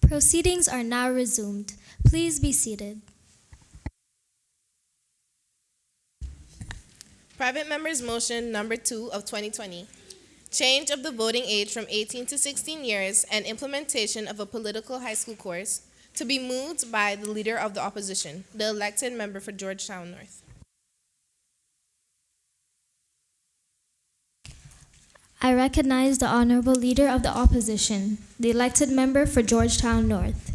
Proceedings are now resumed. Please be seated. Private Members Motion Number 2 of 2020. Change of the voting age from 18 to 16 years and implementation of a political high school course to be moved by the Leader of the Opposition, the elected member for Georgetown North. I recognize the Honorable Leader of the Opposition, the elected member for Georgetown North.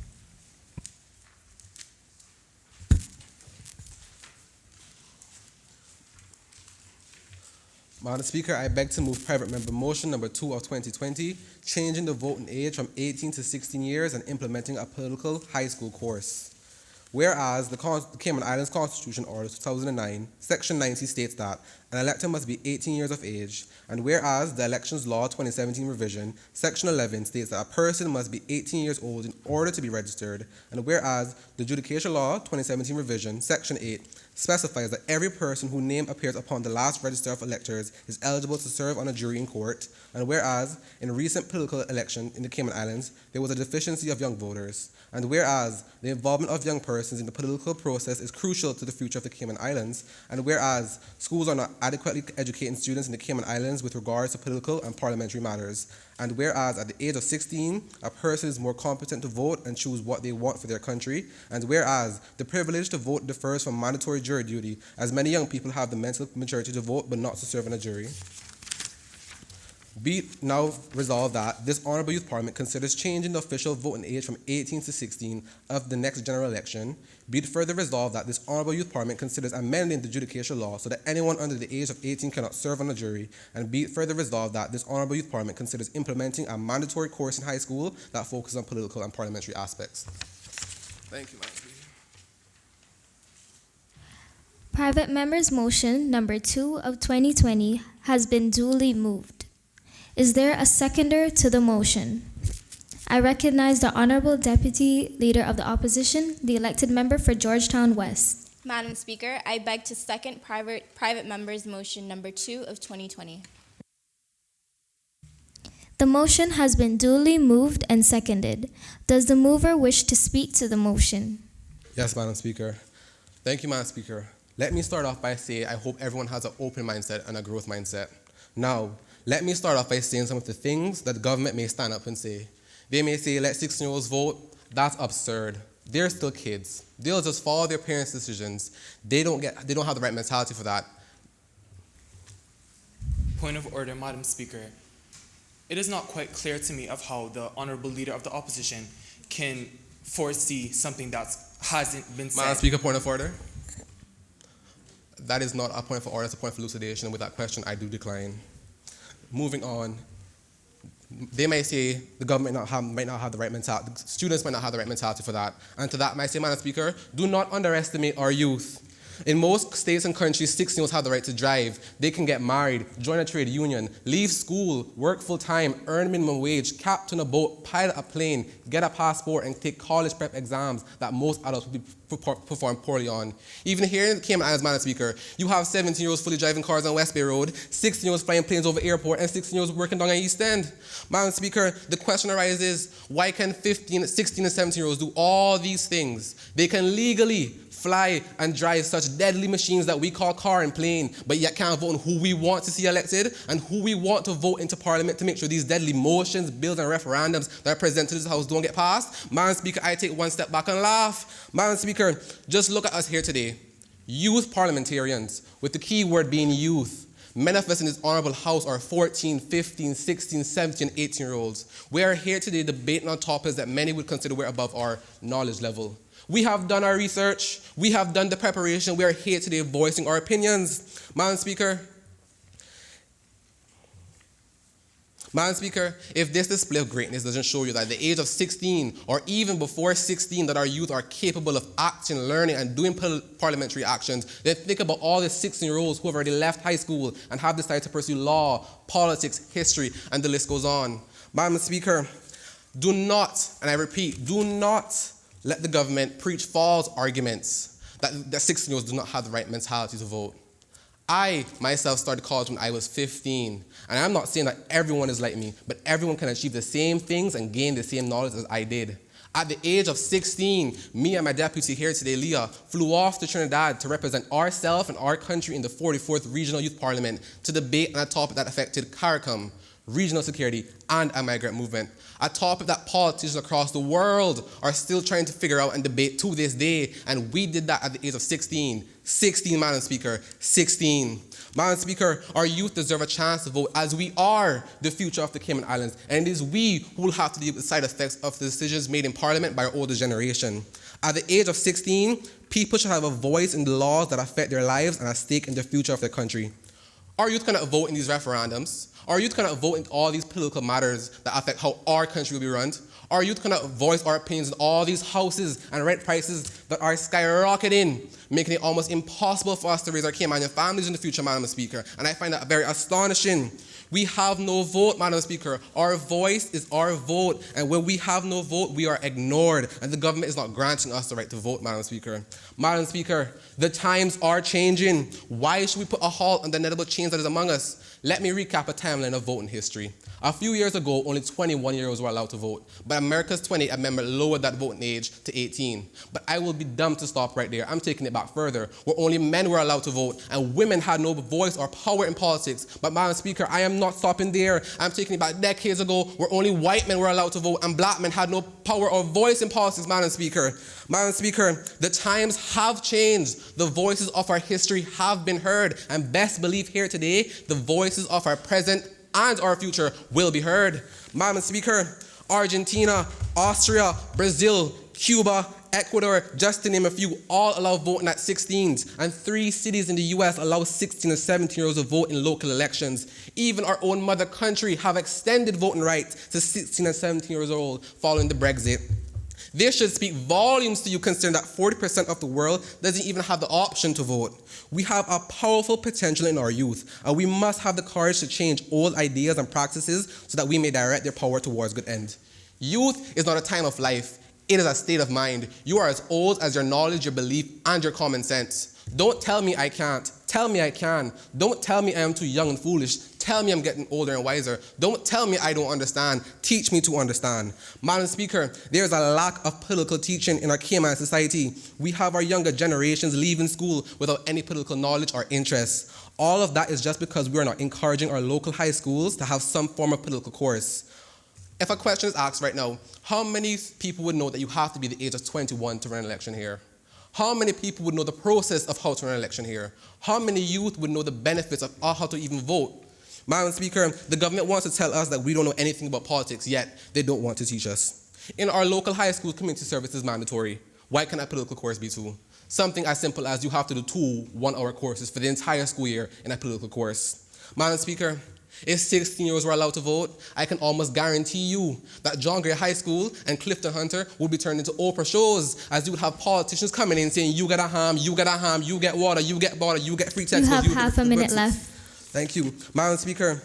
Madam Speaker, I beg to move Private Member Motion Number 2 of 2020, changing the voting age from 18 to 16 years and implementing a political high school course. Whereas the Cayman Islands Constitution Order 2009, Section 90 states that an elector must be 18 years of age, and whereas the Elections Law 2017 revision, Section 11 states that a person must be 18 years old in order to be registered, and whereas the Judication Law 2017 revision, Section 8 specifies that every person whose name appears upon the last register of electors is eligible to serve on a jury in court, and whereas in a recent political election in the Cayman Islands, there was a deficiency of young voters, and whereas the involvement of young persons in the political process is crucial to the future of the Cayman Islands, and whereas schools are not adequately educating students in the Cayman Islands with regards to political and parliamentary matters, and whereas at the age of 16, a person is more competent to vote and choose what they want for their country, and whereas the privilege to vote differs from mandatory jury duty, as many young people have the mental maturity to vote but not to serve in a jury. Be it now resolved that this Honourable Youth Parliament considers changing the official voting age from 18 to 16 of the next general election. Be it further resolved that this Honourable Youth Parliament considers amending the Judication Law so that anyone under the age of 18 cannot serve on a jury. And be it further resolved that this Honourable Youth Parliament considers implementing a mandatory course in high school that focuses on political and parliamentary aspects. Thank you, Madam Speaker. Private Members Motion Number 2 of 2020 has been duly moved. Is there a seconder to the motion? I recognize the Honorable Deputy Leader of the Opposition, the elected member for Georgetown West. Madam Speaker, I beg to second Private Members Motion Number 2 of 2020. The motion has been duly moved and seconded. Does the mover wish to speak to the motion? Yes, Madam Speaker. Thank you, Madam Speaker. Let me start off by saying I hope everyone has an open mindset and a growth mindset. Now, let me start off by saying some of the things that the government may stand up and say. They may say, let 16-year-olds vote. That's absurd. They're still kids. They'll just follow their parents' decisions. They don't have the right mentality for that. Point of order, Madam Speaker. It is not quite clear to me of how the Honourable Leader of the Opposition can foresee something that hasn't been said. Madam Speaker, point of order. That is not a point of order, it's a point of elucidation. With that question, I do decline. Moving on, they may say the government might not have the right mentality, the students might not have the right mentality for that. And to that, I might say, Madam Speaker, do not underestimate our youth. In most states and countries, 16-year-olds have the right to drive. They can get married, join a trade union, leave school, work full-time, earn minimum wage, captain a boat, pilot a plane, get a passport, and take college prep exams that most adults would perform poorly on. Even here in the Cayman Islands, Madam Speaker, you have 17-year-olds fully driving cars on West Bay Road, 16-year-olds flying planes over airport, and 16-year-olds working down at East End. Madam Speaker, the question arises, why can 15, 16, and 17-year-olds do all these things? They can legally fly and drive such deadly machines that we call car and plane, but yet can't vote on who we want to see elected and who we want to vote into Parliament to make sure these deadly motions, bills, and referendums that are presented to this House don't get passed. Madam Speaker, I take one step back and laugh. Madam Speaker, just look at us here today. Youth parliamentarians, with the key word being youth. Many of us in this honorable House are 14, 15, 16, 17, and 18-year-olds. We are here today debating on topics that many would consider we're above our knowledge level. We have done our research. We have done the preparation. We are here today voicing our opinions. Madam Speaker, if this display of greatness doesn't show you that at the age of 16 or even before 16 that our youth are capable of acting, learning, and doing parliamentary actions, then think about all the 16-year-olds who have already left high school and have decided to pursue law, politics, history, and the list goes on. Madam Speaker, do not, and I repeat, do not let the government preach false arguments that 16-year-olds do not have the right mentality to vote. I, myself, started college when I was 15, and I'm not saying that everyone is like me, but everyone can achieve the same things and gain the same knowledge as I did. At the age of 16, me and my deputy here today, Leah, flew off to Trinidad to represent ourselves and our country in the 44th Regional Youth Parliament to debate on a topic that affected CARICOM, regional security, and a migrant movement. A topic that politicians across the world are still trying to figure out and debate to this day, and we did that at the age of 16. 16, Madam Speaker, 16. Madam Speaker, our youth deserve a chance to vote as we are the future of the Cayman Islands, and it is we who will have to deal with the side effects of the decisions made in Parliament by our older generation. At the age of 16, people should have a voice in the laws that affect their lives and a stake in the future of their country. Our youth cannot vote in these referendums. Our youth cannot vote in all these political matters that affect how our country will be run. Our youth cannot voice our opinions in all these houses and rent prices that are skyrocketing, making it almost impossible for us to raise our Caymanian families in the future, Madam Speaker. And I find that very astonishing. We have no vote, Madam Speaker. Our voice is our vote. And when we have no vote, we are ignored. And the government is not granting us the right to vote, Madam Speaker. Madam Speaker, the times are changing. Why should we put a halt on the inevitable change that is among us? Let me recap a timeline of voting history. A few years ago, only 21-year-olds were allowed to vote, but America's 20th Amendment lowered that voting age to 18. But I will be dumb to stop right there. I'm taking it back further, where only men were allowed to vote, and women had no voice or power in politics. But Madam Speaker, I am not stopping there. I'm taking it back decades ago, where only white men were allowed to vote, and black men had no power or voice in politics, Madam Speaker. Madam Speaker, the times have changed. The voices of our history have been heard, and best believe here today, the voices of our present and our future will be heard. Madam Speaker, Argentina, Austria, Brazil, Cuba, Ecuador, just to name a few, all allow voting at 16s, and 3 cities in the US allow 16 and 17-year-olds to vote in local elections. Even our own mother country have extended voting rights to 16 and 17 years old following the Brexit. This should speak volumes to you, considering that 40% of the world doesn't even have the option to vote. We have a powerful potential in our youth, and we must have the courage to change old ideas and practices so that we may direct their power towards good end. Youth is not a time of life, it is a state of mind. You are as old as your knowledge, your belief, and your common sense. Don't tell me I can't. Tell me I can. Don't tell me I am too young and foolish. Tell me I'm getting older and wiser. Don't tell me I don't understand. Teach me to understand. Madam Speaker, there is a lack of political teaching in our Cayman society. We have our younger generations leaving school without any political knowledge or interest. All of that is just because we are not encouraging our local high schools to have some form of political course. If a question is asked right now, how many people would know that you have to be the age of 21 to run an election here? How many people would know the process of how to run an election here? How many youth would know the benefits of how to even vote? Madam Speaker, the government wants to tell us that we don't know anything about politics, yet they don't want to teach us. In our local high school, community service is mandatory. Why can't a political course be too? Something as simple as you have to do 2 one-hour courses for the entire school year in a political course. Madam Speaker, if 16-year-olds were allowed to vote, I can almost guarantee you that John Gray High School and Clifton Hunter would be turned into Oprah shows, as you would have politicians coming in saying, you get a ham, you get a ham, you get water, you get butter, you get free You textbooks. have half a minute left. Thank you. Madam Speaker,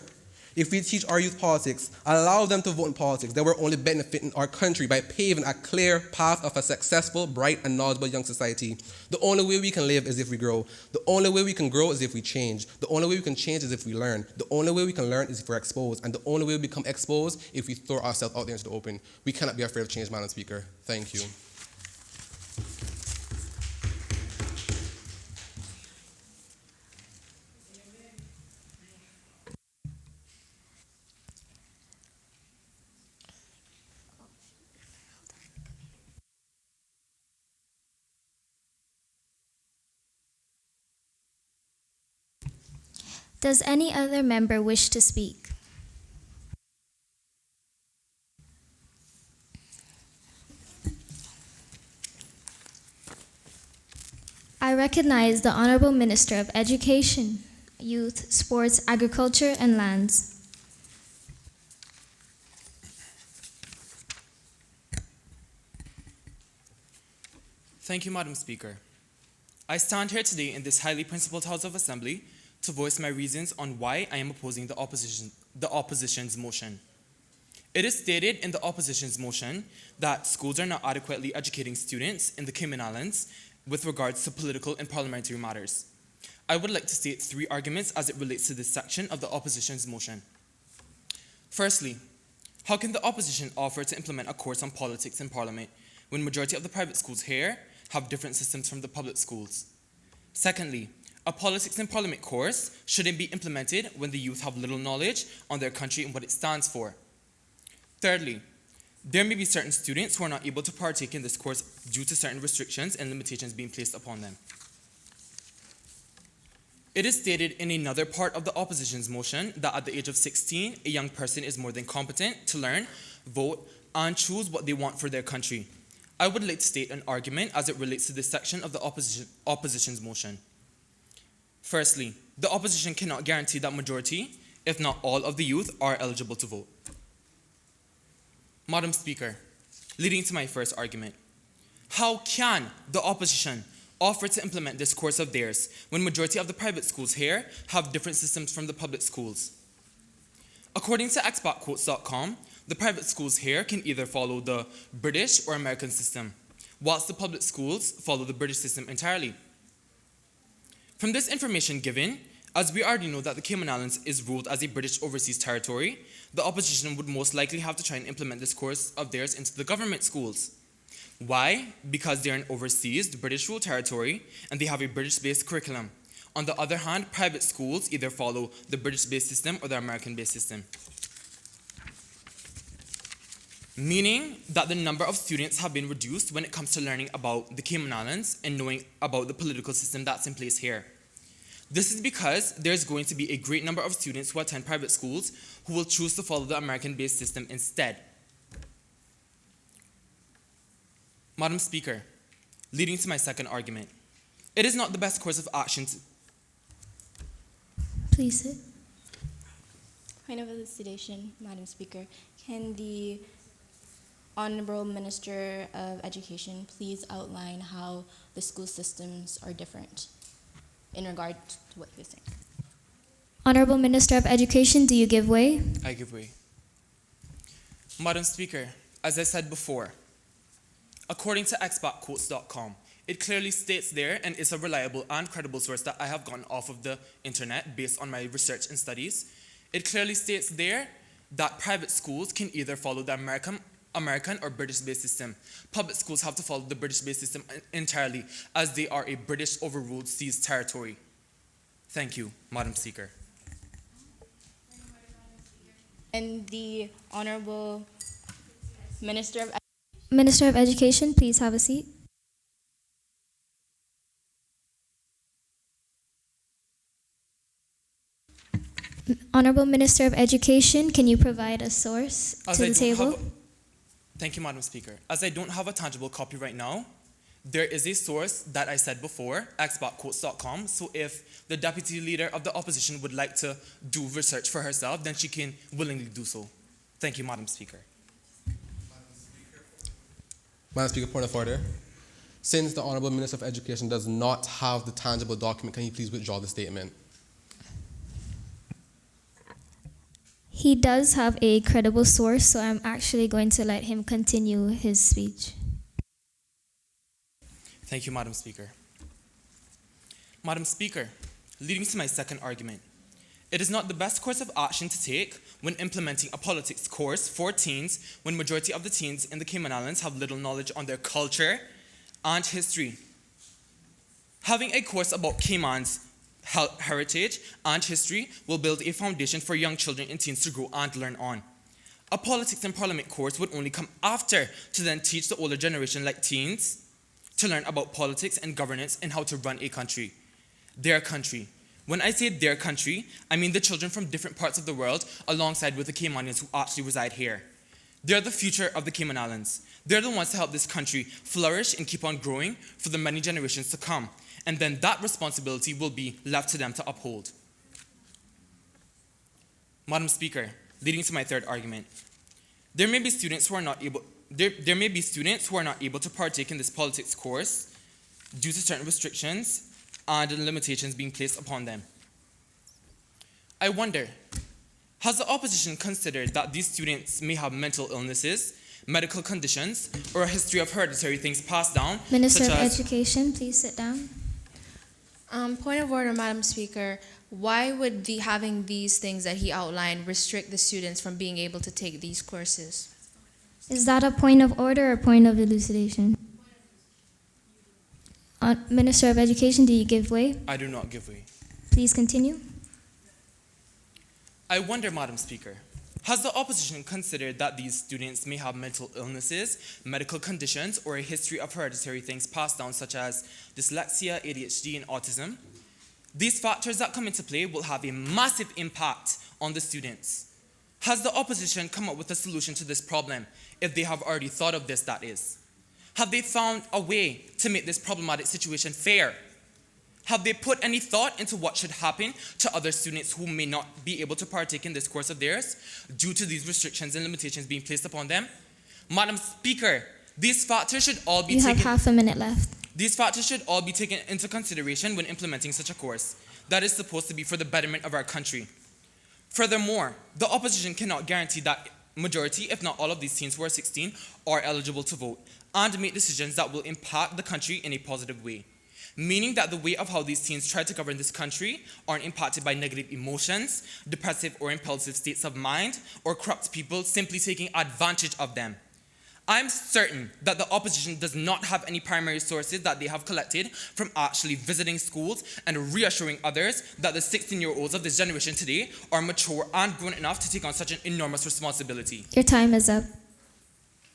if we teach our youth politics, allow them to vote in politics, then we're only benefiting our country by paving a clear path of a successful, bright, and knowledgeable young society. The only way we can live is if we grow. The only way we can grow is if we change. The only way we can change is if we learn. The only way we can learn is if we're exposed. And the only way we become exposed if we throw ourselves out there into the open. We cannot be afraid of change, Madam Speaker. Thank you. Does any other member wish to speak? I recognize the Honorable Minister of Education, Youth, Sports, Agriculture, and Lands. Thank you, Madam Speaker. I stand here today in this highly principled House of Assembly to voice my reasons on why I am opposing the opposition's motion. It is stated in the opposition's motion that schools are not adequately educating students in the Cayman Islands with regards to political and parliamentary matters. I would like to state 3 arguments as it relates to this section of the opposition's motion. Firstly, How can the opposition offer to implement a course on politics in Parliament when majority of the private schools here have different systems from the public schools? Secondly, a politics in Parliament course shouldn't be implemented when the youth have little knowledge on their country and what it stands for. Thirdly, there may be certain students who are not able to partake in this course due to certain restrictions and limitations being placed upon them. It is stated in another part of the opposition's motion that at the age of 16, a young person is more than competent to learn, vote, and choose what they want for their country. I would like to state an argument as it relates to this section of the opposition's motion. Firstly, the opposition cannot guarantee that majority, if not all of the youth, are eligible to vote. Madam Speaker, leading to my first argument, how can the opposition offer to implement this course of theirs when majority of the private schools here have different systems from the public schools? According to expatquotes.com, the private schools here can either follow the British or American system, whilst the public schools follow the British system entirely. From this information given, as we already know that the Cayman Islands is ruled as a British overseas territory, the opposition would most likely have to try and implement this course of theirs into the government schools. Why? Because they're an overseas British ruled territory and they have a British-based curriculum. On the other hand, private schools either follow the British-based system or the American-based system. Meaning that the number of students have been reduced when it comes to learning about the Cayman Islands and knowing about the political system that's in place here. This is because there's going to be a great number of students who attend private schools who will choose to follow the American-based system instead. Madam Speaker, leading to my second argument, it is not the best course of action to... Please sit. Point of elucidation, Madam Speaker. Can the Honorable Minister of Education please outline how the school systems are different in regard to what he was saying? Honorable Minister of Education, do you give way? I give way. Madam Speaker, as I said before, according to expatquotes.com, it clearly states there, and it's a reliable and credible source that I have gotten off of the internet based on my research and studies. It clearly states there that private schools can either follow the American or British-based system. Public schools have to follow the British-based system entirely, as they are a British overruled seized territory. Thank you, Madam Speaker. And the Honorable Minister of Minister of Education, please have a seat. Honorable Minister of Education, can you provide a source to the table? Thank you, Madam Speaker. As I don't have a tangible copy right now, there is a source that I said before, expatquotes.com, so if the Deputy Leader of the Opposition would like to do research for herself, then she can willingly do so. Thank you, Madam Speaker. Madam Speaker, point of order. Since the Honourable Minister of Education does not have the tangible document, can you please withdraw the statement? He does have a credible source, so I'm actually going to let him continue his speech. Thank you, Madam Speaker. Madam Speaker, leading to my second argument, it is not the best course of action to take when implementing a politics course for teens when majority of the teens in the Cayman Islands have little knowledge on their culture and history. Having a course about Cayman's heritage and history will build a foundation for young children and teens to grow and learn on. A politics and parliament course would only come after to then teach the older generation like teens to learn about politics and governance and how to run a country. Their country. When I say their country, I mean the children from different parts of the world alongside with the Caymanians who actually reside here. They're the future of the Cayman Islands. They're the ones to help this country flourish and keep on growing for the many generations to come. And then that responsibility will be left to them to uphold. Madam Speaker, leading to my third argument, there may be students who are not able to partake in this politics course due to certain restrictions and limitations being placed upon them. I wonder, has the opposition considered that these students may have mental illnesses, medical conditions, or a history of hereditary things passed down? Minister of Education, please sit down. Point of order, Madam Speaker. Why would having these things that he outlined restrict the students from being able to take these courses? Is that a point of order or point of elucidation? Minister of Education, do you give way? I do not give way. Please continue. I wonder, Madam Speaker, has the opposition considered that these students may have mental illnesses, medical conditions, or a history of hereditary things passed down such as dyslexia, ADHD, and autism? These factors that come into play will have a massive impact on the students. Has the opposition come up with a solution to this problem, if they have already thought of this, that is? Have they found a way to make this problematic situation fair? Have they put any thought into what should happen to other students who may not be able to partake in this course of theirs due to these restrictions and limitations being placed upon them? Madam Speaker, these factors should all be You have half a minute left. These factors should all be taken into consideration when implementing such a course that is supposed to be for the betterment of our country. Furthermore, the opposition cannot guarantee that majority, if not all of these teens who are 16 are eligible to vote and make decisions that will impact the country in a positive way. Meaning that the way of how these teens try to govern this country aren't impacted by negative emotions, depressive or impulsive states of mind, or corrupt people simply taking advantage of them. I'm certain that the opposition does not have any primary sources that they have collected from actually visiting schools and reassuring others that the 16-year-olds of this generation today are mature and grown enough to take on such an enormous responsibility. Your time is up.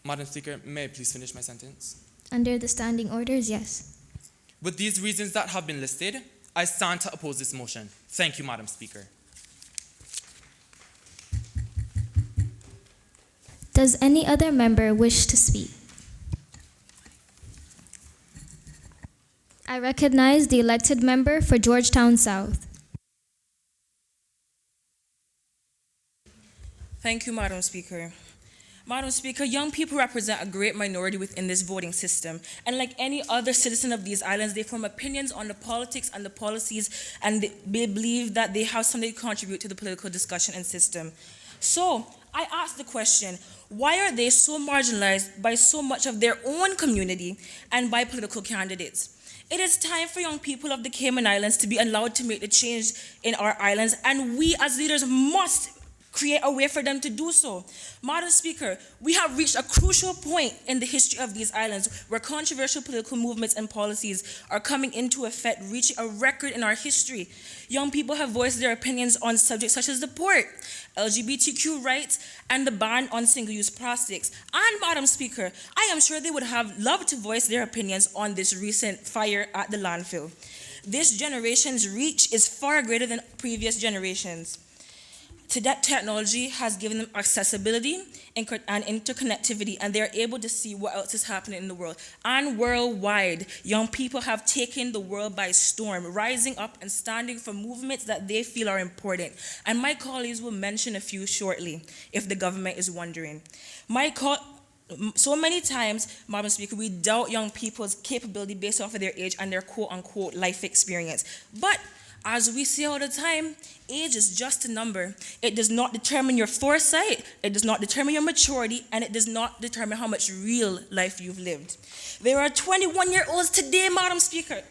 Madam Speaker, may I please finish my sentence? Under the standing orders, yes. With these reasons that have been listed, I stand to oppose this motion. Thank you, Madam Speaker. Does any other member wish to speak? I recognize the elected member for Georgetown South. Thank you, Madam Speaker. Madam Speaker, young people represent a great minority within this voting system. And like any other citizen of these islands, they form opinions on the politics and the policies, and they believe that they have something to contribute to the political discussion and system. So, I ask the question, why are they so marginalized by so much of their own community and by political candidates? It is time for young people of the Cayman Islands to be allowed to make the change in our islands, and we as leaders must create a way for them to do so. Madam Speaker, we have reached a crucial point in the history of these islands where controversial political movements and policies are coming into effect, reaching a record in our history. Young people have voiced their opinions on subjects such as the port, LGBTQ rights, and the ban on single-use plastics. And Madam Speaker, I am sure they would have loved to voice their opinions on this recent fire at the landfill. This generation's reach is far greater than previous generations. That technology has given them accessibility and interconnectivity, and they're able to see what else is happening in the world. And worldwide, young people have taken the world by storm, rising up and standing for movements that they feel are important. And my colleagues will mention a few shortly, if the government is wondering. So many times, Madam Speaker, we doubt young people's capability based off of their age and their quote-unquote life experience. But as we say all the time, age is just a number. It does not determine your foresight, it does not determine your maturity, and it does not determine how much real life you've lived. There are 21-year-olds today, Madam Speaker.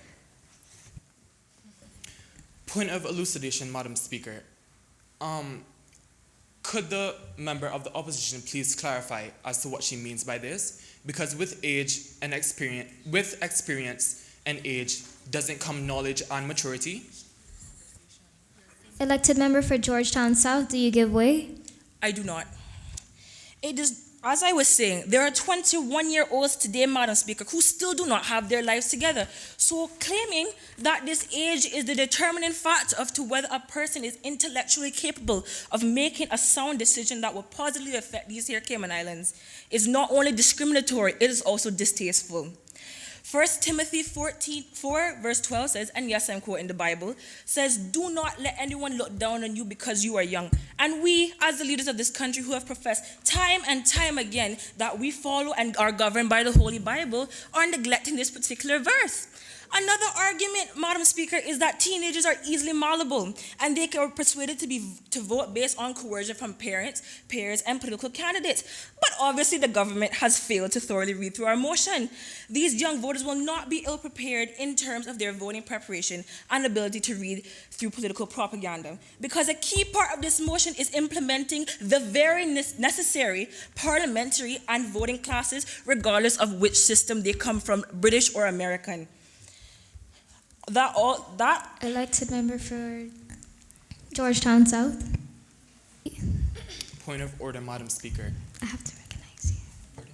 Point of elucidation, Madam Speaker. Could the member of the opposition please clarify as to what she means by this? Because with experience and age doesn't come knowledge and maturity. Elected member for Georgetown South, do you give way? I do not. It is, as I was saying, there are 21-year-olds today, Madam Speaker, who still do not have their lives together. So claiming that this age is the determining factor of to whether a person is intellectually capable of making a sound decision that will positively affect these here Cayman Islands is not only discriminatory, it is also distasteful. 1 Timothy 4 verse 12 says, and yes, I'm quoting the Bible, says, do not let anyone look down on you because you are young. And we, as the leaders of this country who have professed time and time again that we follow and are governed by the Holy Bible, are neglecting this particular verse. Another argument, Madam Speaker, is that teenagers are easily malleable and they are persuaded to vote based on coercion from parents, peers, and political candidates. But obviously the government has failed to thoroughly read through our motion. These young voters voters will not be ill prepared in terms of their voting preparation and ability to read through political propaganda. Because a key part of this motion is implementing the very necessary parliamentary and voting classes, regardless of which system they come from, British or American. Elected member for Georgetown South. Point of order, Madam Speaker. I have to recognize you.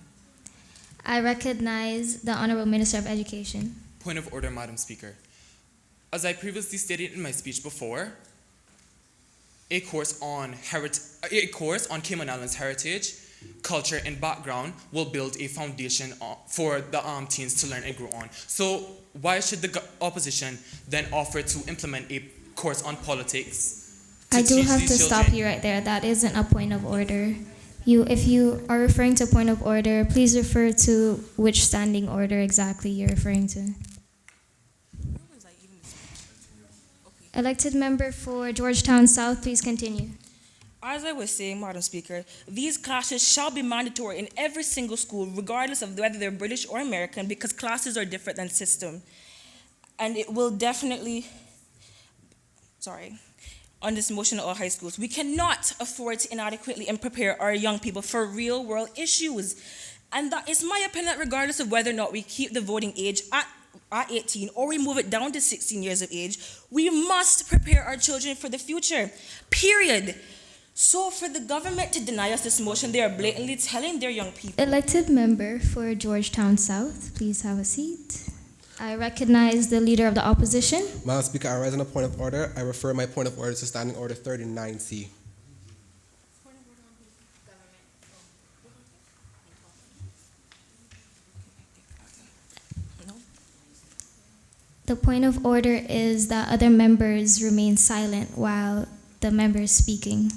I recognize the Honorable Minister of Education. Point of order, Madam Speaker. As I previously stated in my speech before, a course on Cayman Islands heritage, culture, and background will build a foundation for the teens to learn and grow on. So why should the opposition then offer to implement a course on politics? I do teach have these to stop children? you right there. That isn't a point of order. If you are referring to point of order, please refer to which standing order exactly you're referring to. Elected member for Georgetown South, please continue. As I was saying, Madam Speaker, these classes shall be mandatory in every single school, regardless of whether they're British or American, because classes are different than system. And it will definitely, on this motion of all high schools, we cannot afford to inadequately and prepare our young people for real world issues. And that is my opinion, that regardless of whether or not we keep the voting age at 18 or we move it down to 16 years of age, we must prepare our children for the future, period. So for the government to deny us this motion, they are blatantly telling their young people. Elected member for Georgetown South, please have a seat. I recognize the Leader of the Opposition. Madam Speaker, I rise on a point of order. I refer my point of order to Standing Order 39C. The point of order is that other members remain silent while the member is speaking.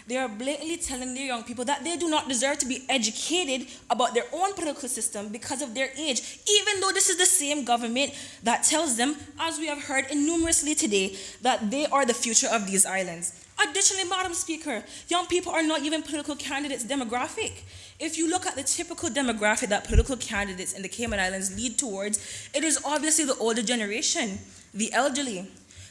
They are blatantly telling their young people that they do not deserve to be educated about their own political system because of their age, even though this is the same government that tells them, as we have heard innumerously today, that they are the future of these islands. Additionally, Madam Speaker, young people are not even political candidates' demographic. If you look at the typical demographic that political candidates in the Cayman Islands lead towards, it is obviously the older generation, the elderly,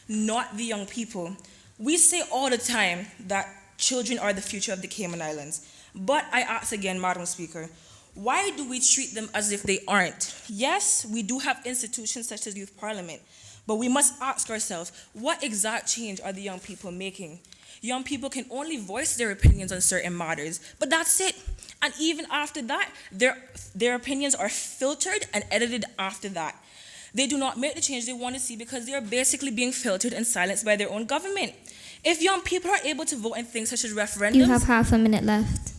not the young people. We say all the time that children are the future of the Cayman Islands. But I ask again, Madam Speaker, why do we treat them as if they aren't? Yes, we do have institutions such as Youth Parliament, but we must ask ourselves, what exact change are the young people making? Young people can only voice their opinions on certain matters, but that's it. And even after that, their opinions are filtered and edited after that. They do not make the change they want to see because they are basically being filtered and silenced by their own government. If young people are able to vote in things such as referendums, You have half a minute left.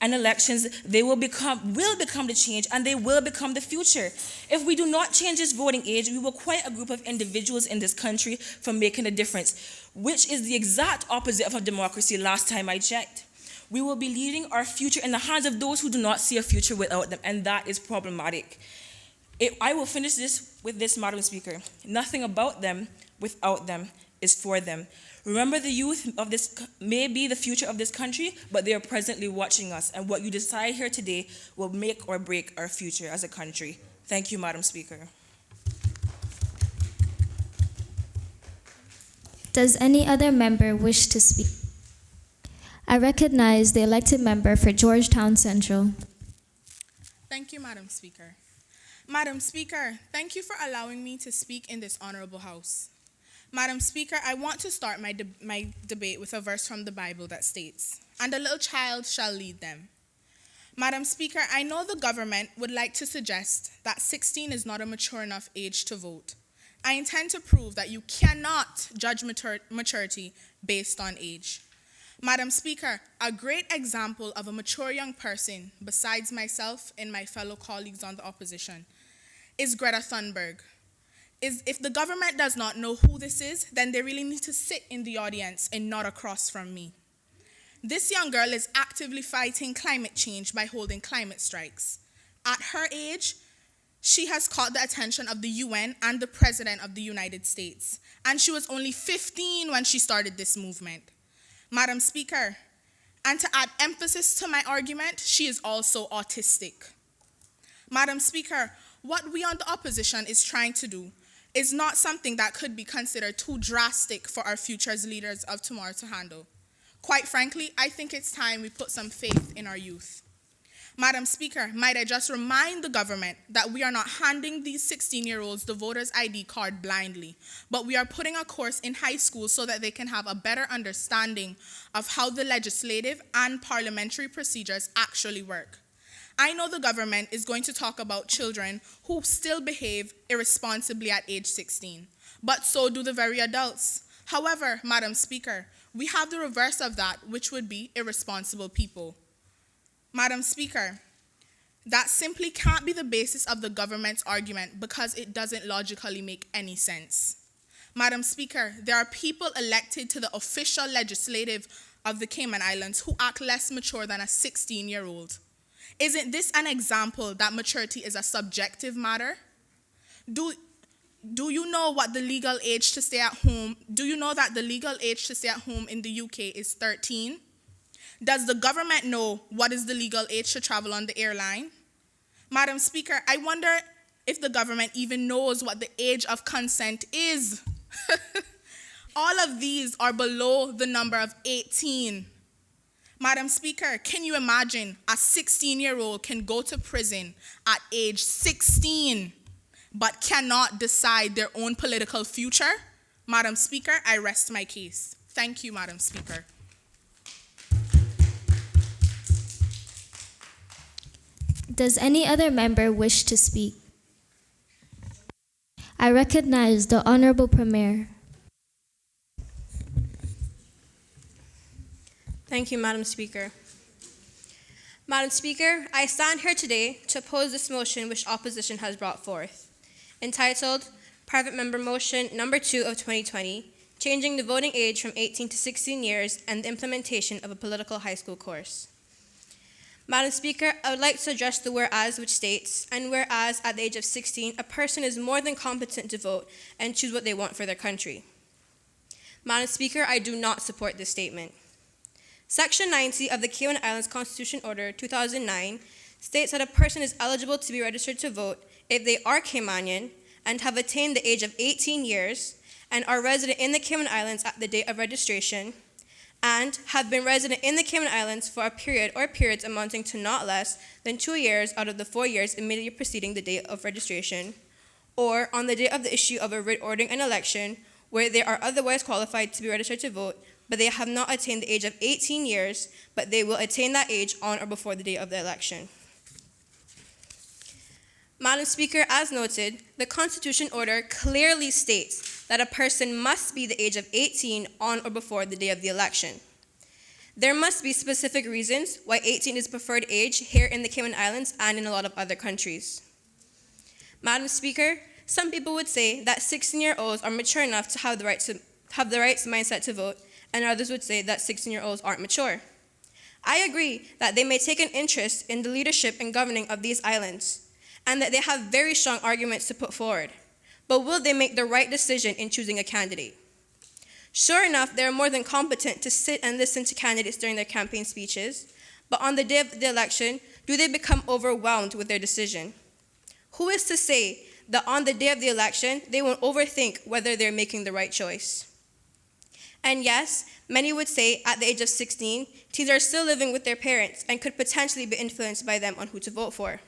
and elections, they will become the change, and they will become the future. If we do not change this voting age, we will quiet a group of individuals in this country from making a difference, which is the exact opposite of a democracy last time I checked. We will be leaving our future in the hands of those who do not see a future without them, and that is problematic. I will finish this with this, Madam Speaker. Nothing about them without them is for them. Remember, the youth of this may be the future of this country, but they are presently watching us, and what you decide here today will make or break our future as a country. Thank you, Madam Speaker. Does any other member wish to speak? I recognize the elected member for Georgetown Central. Thank you, Madam Speaker. Madam Speaker, thank you for allowing me to speak in this honorable house. Madam Speaker, I want to start my debate with a verse from the Bible that states, "And a little child shall lead them." Madam Speaker, I know the government would like to suggest that 16 is not a mature enough age to vote. I intend to prove that you cannot judge maturity based on age. Madam Speaker, a great example of a mature young person, besides myself and my fellow colleagues on the opposition, is Greta Thunberg. If the government does not know who this is, then they really need to sit in the audience and not across from me. This young girl is actively fighting climate change by holding climate strikes. At her age, she has caught the attention of the UN and the President of the United States, and she was only 15 when she started this movement. Madam Speaker, And to add emphasis to my argument, she is also autistic. Madam Speaker, what we on the opposition is trying to do is not something that could be considered too drastic for our future's leaders of tomorrow to handle. Quite frankly, I think it's time we put some faith in our youth. Madam Speaker, might I just remind the government that we are not handing these 16-year-olds the voter's ID card blindly, but we are putting a course in high school so that they can have a better understanding of how the legislative and parliamentary procedures actually work. I know the government is going to talk about children who still behave irresponsibly at age 16, but so do the very adults. However, Madam Speaker, we have the reverse of that, which would be irresponsible people. Madam Speaker, that simply can't be the basis of the government's argument because it doesn't logically make any sense. Madam Speaker, there are people elected to the official legislative of the Cayman Islands who act less mature than a 16-year-old. Isn't this an example that maturity is a subjective matter? Do you know what the legal age to stay at home? Do you know that the legal age to stay at home in the UK is 13? Does the government know what is the legal age to travel on the airline? Madam Speaker, I wonder if the government even knows what the age of consent is. All of these are below the number of 18. Madam Speaker, can you imagine a 16-year-old can go to prison at age 16 but cannot decide their own political future? Madam Speaker, I rest my case. Thank you, Madam Speaker. Does any other member wish to speak? I recognize the Honorable Premier. Thank you, Madam Speaker. Madam Speaker, I stand here today to oppose this motion which opposition has brought forth, entitled Private Member Motion Number 2 of 2020, changing the voting age from 18 to 16 years and the implementation of a political high school course. Madam Speaker, I would like to address the whereas which states, and whereas at the age of 16, a person is more than competent to vote and choose what they want for their country. Madam Speaker, I do not support this statement. Section 90 of the Cayman Islands Constitution Order 2009 states that a person is eligible to be registered to vote if they are Caymanian and have attained the age of 18 years and are resident in the Cayman Islands at the date of registration and have been resident in the Cayman Islands for a period or periods amounting to not less than 2 years out of the 4 years immediately preceding the date of registration, or on the date of the issue of a writ ordering an election where they are otherwise qualified to be registered to vote, but they have not attained the age of 18 years, but they will attain that age on or before the date of the election. Madam Speaker, as noted, the Constitution Order clearly states that a person must be the age of 18 on or before the day of the election. There must be specific reasons why 18 is preferred age here in the Cayman Islands and in a lot of other countries. Madam Speaker, some people would say that 16-year-olds are mature enough to have the right mindset to vote, and others would say that 16-year-olds aren't mature. I agree that they may take an interest in the leadership and governing of these islands, and that they have very strong arguments to put forward. But will they make the right decision in choosing a candidate? Sure enough, they are more than competent to sit and listen to candidates during their campaign speeches, but on the day of the election, do they become overwhelmed with their decision? Who is to say that on the day of the election, they won't overthink whether they're making the right choice? And yes, many would say at the age of 16, teens are still living with their parents and could potentially be influenced by them on who to vote for.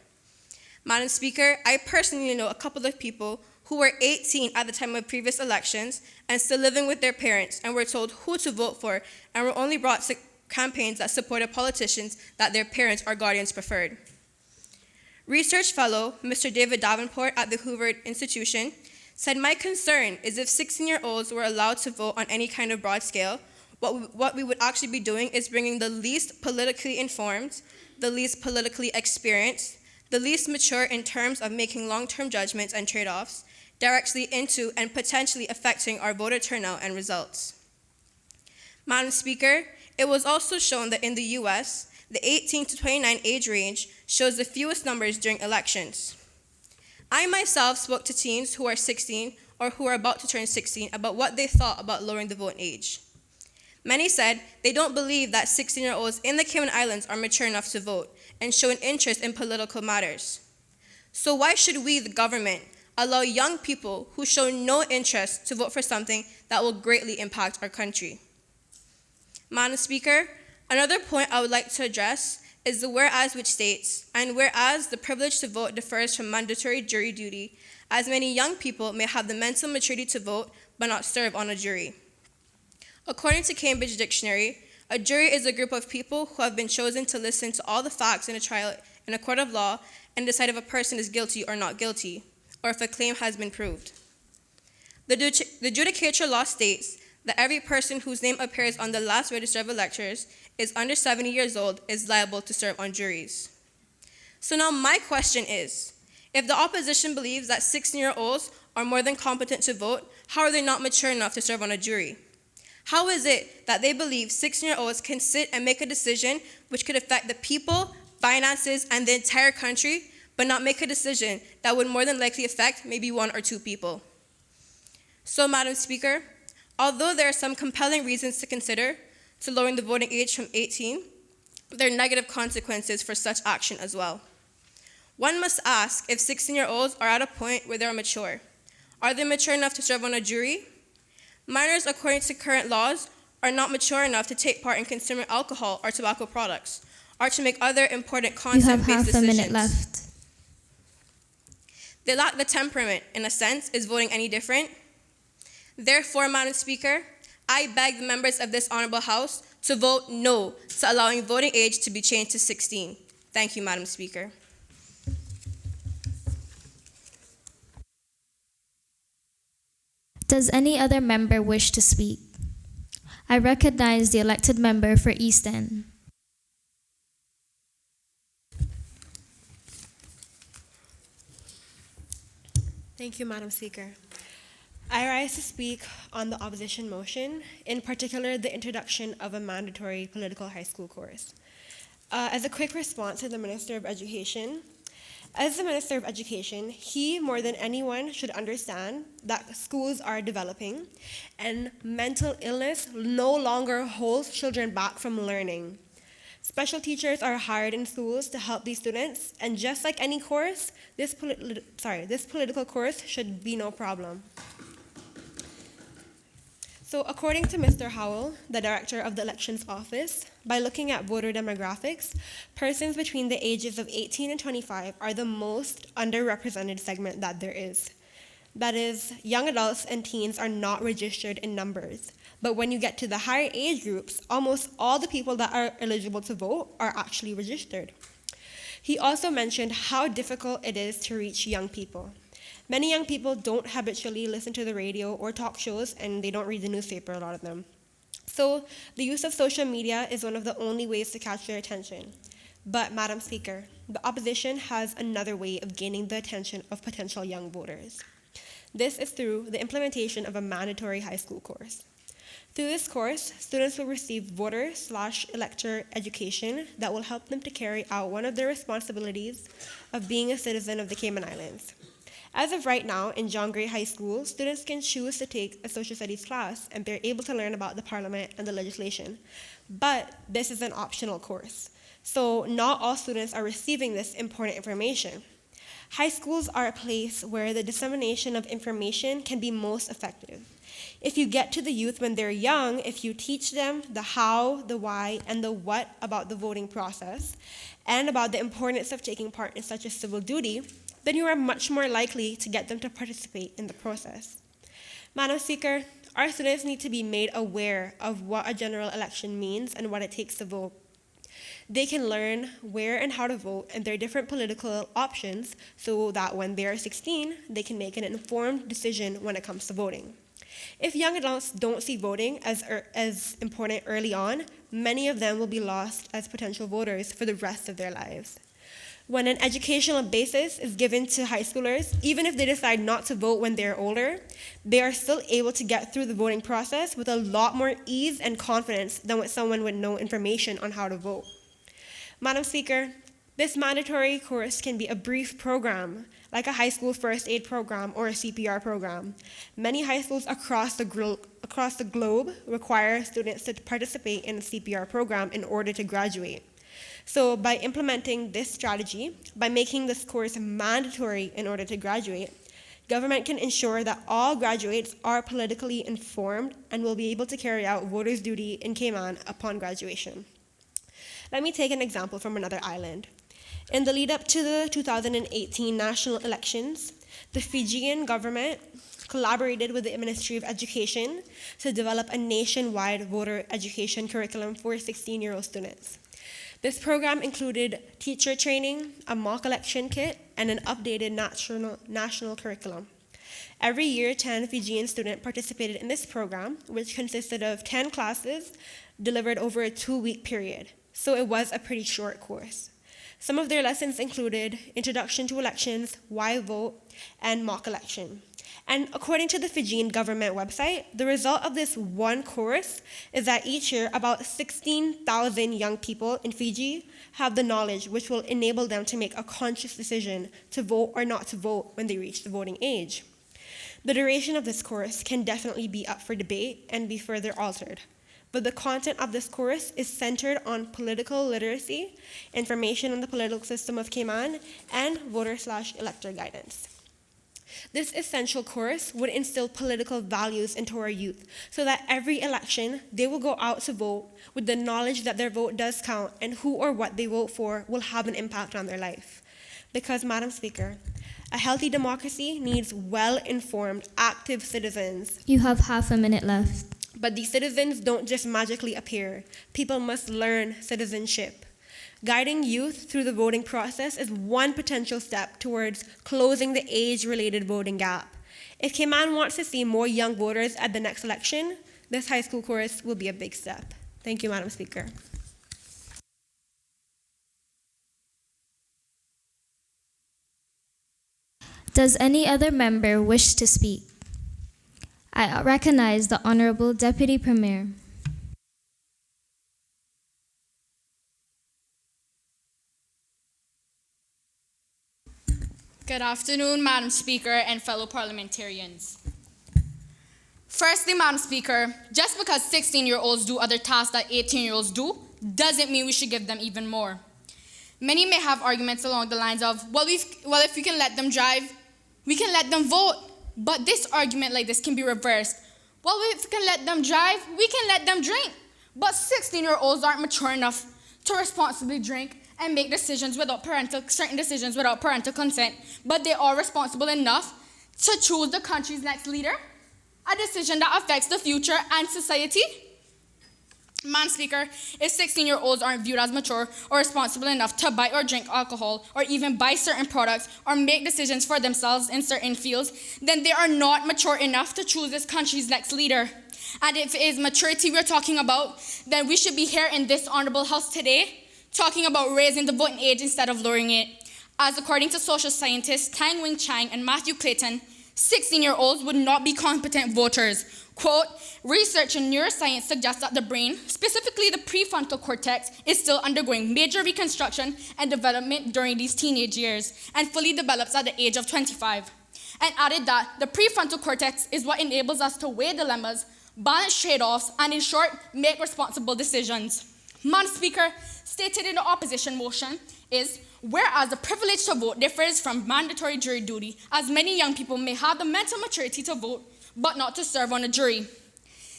Madam Speaker, I personally know a couple of people who were 18 at the time of previous elections and still living with their parents and were told who to vote for and were only brought to campaigns that supported politicians that their parents or guardians preferred. Research fellow Mr. David Davenport at the Hoover Institution said, "My concern is if 16-year-olds were allowed to vote on any kind of broad scale, what we would actually be doing is bringing the least politically informed, the least politically experienced, the least mature in terms of making long-term judgments and trade-offs, directly into and potentially affecting our voter turnout and results." Madam Speaker, it was also shown that in the US, the 18 to 29 age range shows the fewest numbers during elections. I myself spoke to teens who are 16 or who are about to turn 16 about what they thought about lowering the voting age. Many said they don't believe that 16-year-olds in the Cayman Islands are mature enough to vote and show an interest in political matters. So why should we, the government, allow young people who show no interest to vote for something that will greatly impact our country? Madam Speaker, another point I would like to address is the whereas, which states, and whereas the privilege to vote differs from mandatory jury duty, as many young people may have the mental maturity to vote but not serve on a jury. According to Cambridge Dictionary, a jury is a group of people who have been chosen to listen to all the facts in a trial in a court of law and decide if a person is guilty or not guilty, or if a claim has been proved. The Judicature law states that every person whose name appears on the last register of electors is under 70 years old is liable to serve on juries. So now my question is, if the opposition believes that 16-year-olds are more than competent to vote, how are they not mature enough to serve on a jury? How is it that they believe 16-year-olds can sit and make a decision which could affect the people, finances, and the entire country, but not make a decision that would more than likely affect maybe one or two people? So, Madam Speaker, although there are some compelling reasons to consider to lowering the voting age from 18, there are negative consequences for such action as well. One must ask if 16-year-olds are at a point where they are mature. Are they mature enough to serve on a jury? Minors, according to current laws, are not mature enough to take part in consuming alcohol or tobacco products, or to make other important You have content-based half a decisions. minute left. They lack the temperament. In a sense, is voting any different? Therefore, Madam Speaker, I beg the members of this honorable House to vote no to allowing voting age to be changed to 16. Thank you, Madam Speaker. Does any other member wish to speak? I recognize the elected member for East End. Thank you, Madam Speaker. I rise to speak on the opposition motion, in particular the introduction of a mandatory political high school course. As a quick response to the Minister of Education, as the Minister of Education, he, more than anyone, should understand that schools are developing and mental illness no longer holds children back from learning. Special teachers are hired in schools to help these students, and just like any course, this political course should be no problem. So according to Mr. Howell, the director of the Elections Office, by looking at voter demographics, persons between the ages of 18 and 25 are the most underrepresented segment that there is. That is, young adults and teens are not registered in numbers. But when you get to the higher age groups, almost all the people that are eligible to vote are actually registered. He also mentioned how difficult it is to reach young people. Many young people don't habitually listen to the radio or talk shows, and they don't read the newspaper, a lot of them. So the use of social media is one of the only ways to catch their attention. But, Madam Speaker, the opposition has another way of gaining the attention of potential young voters. This is through the implementation of a mandatory high school course. Through this course, students will receive voter/elector education that will help them to carry out one of their responsibilities of being a citizen of the Cayman Islands. As of right now, in John Gray High School, students can choose to take a social studies class, and they're able to learn about the Parliament and the legislation. But this is an optional course, so not all students are receiving this important information. High schools are a place where the dissemination of information can be most effective. If you get to the youth when they're young, if you teach them the how, the why, and the what about the voting process, and about the importance of taking part in such a civil duty, then you are much more likely to get them to participate in the process. Madam Speaker, our students need to be made aware of what a general election means and what it takes to vote. They can learn where and how to vote and their different political options so that when they are 16, they can make an informed decision when it comes to voting. If young adults don't see voting as important early on, many of them will be lost as potential voters for the rest of their lives. When an educational basis is given to high schoolers, even if they decide not to vote when they're older, they are still able to get through the voting process with a lot more ease and confidence than with someone with no information on how to vote. Madam Speaker, This mandatory course can be a brief program, like a high school first aid program or a CPR program. Many high schools across the globe require students to participate in a CPR program in order to graduate. So by implementing this strategy, by making this course mandatory in order to graduate, government can ensure that all graduates are politically informed and will be able to carry out voters' duty in Cayman upon graduation. Let me take an example from another island. In the lead up to the 2018 national elections, the Fijian government collaborated with the Ministry of Education to develop a nationwide voter education curriculum for 16-year-old students. This program included teacher training, a mock election kit, and an updated national curriculum. Every year, 10 Fijian students participated in this program, which consisted of 10 classes delivered over a 2-week period. So it was a pretty short course. Some of their lessons included Introduction to Elections, Why Vote, and Mock Election. And according to the Fijian government website, the result of this one course is that each year about 16,000 young people in Fiji have the knowledge which will enable them to make a conscious decision to vote or not to vote when they reach the voting age. The duration of this course can definitely be up for debate and be further altered. But the content of this course is centered on political literacy, information on the political system of Cayman, and voter/elector guidance. This essential course would instill political values into our youth so that every election they will go out to vote with the knowledge that their vote does count and who or what they vote for will have an impact on their life. Because, Madam Speaker, a healthy democracy needs well-informed, active citizens. You have half a minute left. But these citizens don't just magically appear. People must learn citizenship. Guiding youth through the voting process is one potential step towards closing the age-related voting gap. If Cayman wants to see more young voters at the next election, this high school course will be a big step. Thank you, Madam Speaker. Does any other member wish to speak? I recognize the Honorable Deputy Premier. Good afternoon, Madam Speaker and fellow parliamentarians. Firstly, Madam Speaker, just because 16-year-olds do other tasks that 18-year-olds do, doesn't mean we should give them even more. Many may have arguments along the lines of, well, if we can let them drive, we can let them vote. But this argument like this can be reversed. Well, if we can let them drive, we can let them drink. But 16-year-olds aren't mature enough to responsibly drink and make certain decisions without parental consent, but they are responsible enough to choose the country's next leader, a decision that affects the future and society. Madam Speaker, if 16-year-olds aren't viewed as mature or responsible enough to buy or drink alcohol or even buy certain products or make decisions for themselves in certain fields, then they are not mature enough to choose this country's next leader. And if it is maturity we're talking about, then we should be here in this honorable house today talking about raising the voting age instead of lowering it. As according to social scientists Tang Wing Chang and Matthew Clayton, 16-year-olds would not be competent voters. Quote, research in neuroscience suggests that the brain, specifically the prefrontal cortex, is still undergoing major reconstruction and development during these teenage years and fully develops at the age of 25. And added that the prefrontal cortex is what enables us to weigh dilemmas, balance trade-offs, and in short, make responsible decisions. Madam Speaker, stated in the opposition motion is, whereas the privilege to vote differs from mandatory jury duty, as many young people may have the mental maturity to vote, but not to serve on a jury.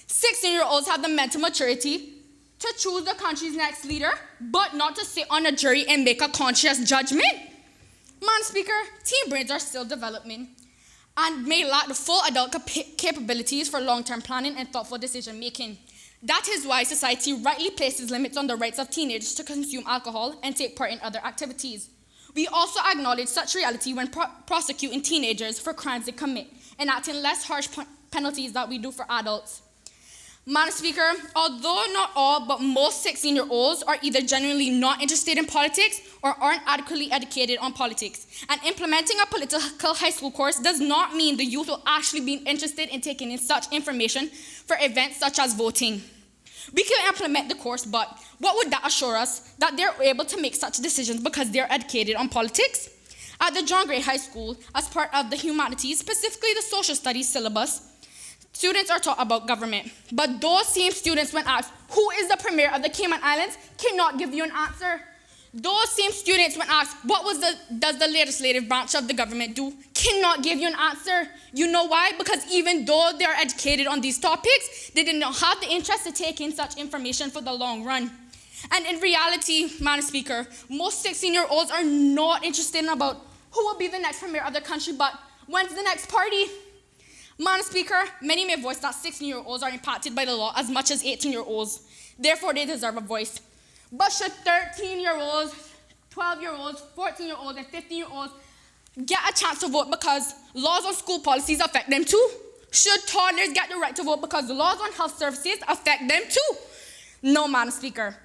16-year-olds have the mental maturity to choose the country's next leader, but not to sit on a jury and make a conscious judgment. Madam Speaker, teen brains are still developing and may lack the full adult capabilities for long-term planning and thoughtful decision-making. That is why society rightly places limits on the rights of teenagers to consume alcohol and take part in other activities. We also acknowledge such reality when prosecuting teenagers for crimes they commit, enacting less harsh penalties that we do for adults. Madam Speaker, although not all but most 16-year-olds are either genuinely not interested in politics or aren't adequately educated on politics, and implementing a political high school course does not mean the youth will actually be interested in taking in such information for events such as voting. We can implement the course, but what would that assure us that they're able to make such decisions because they're educated on politics? At the John Gray High School, as part of the humanities, specifically the social studies syllabus, students are taught about government. But those same students, when asked, who is the premier of the Cayman Islands, cannot give you an answer. Those same students, when asked, does the legislative branch of the government do, cannot give you an answer. You know why? Because even though they're educated on these topics, they did not have the interest to take in such information for the long run. And in reality, Madam Speaker, most 16-year-olds are not interested in about who will be the next premier of the country, but when's the next party? Madam Speaker, many may voice that 16-year-olds are impacted by the law as much as 18-year-olds. Therefore, they deserve a voice. But should 13-year-olds, 12-year-olds, 14-year-olds, and 15-year-olds get a chance to vote because laws on school policies affect them too? Should toddlers get the right to vote because the laws on health services affect them too? No, Madam Speaker.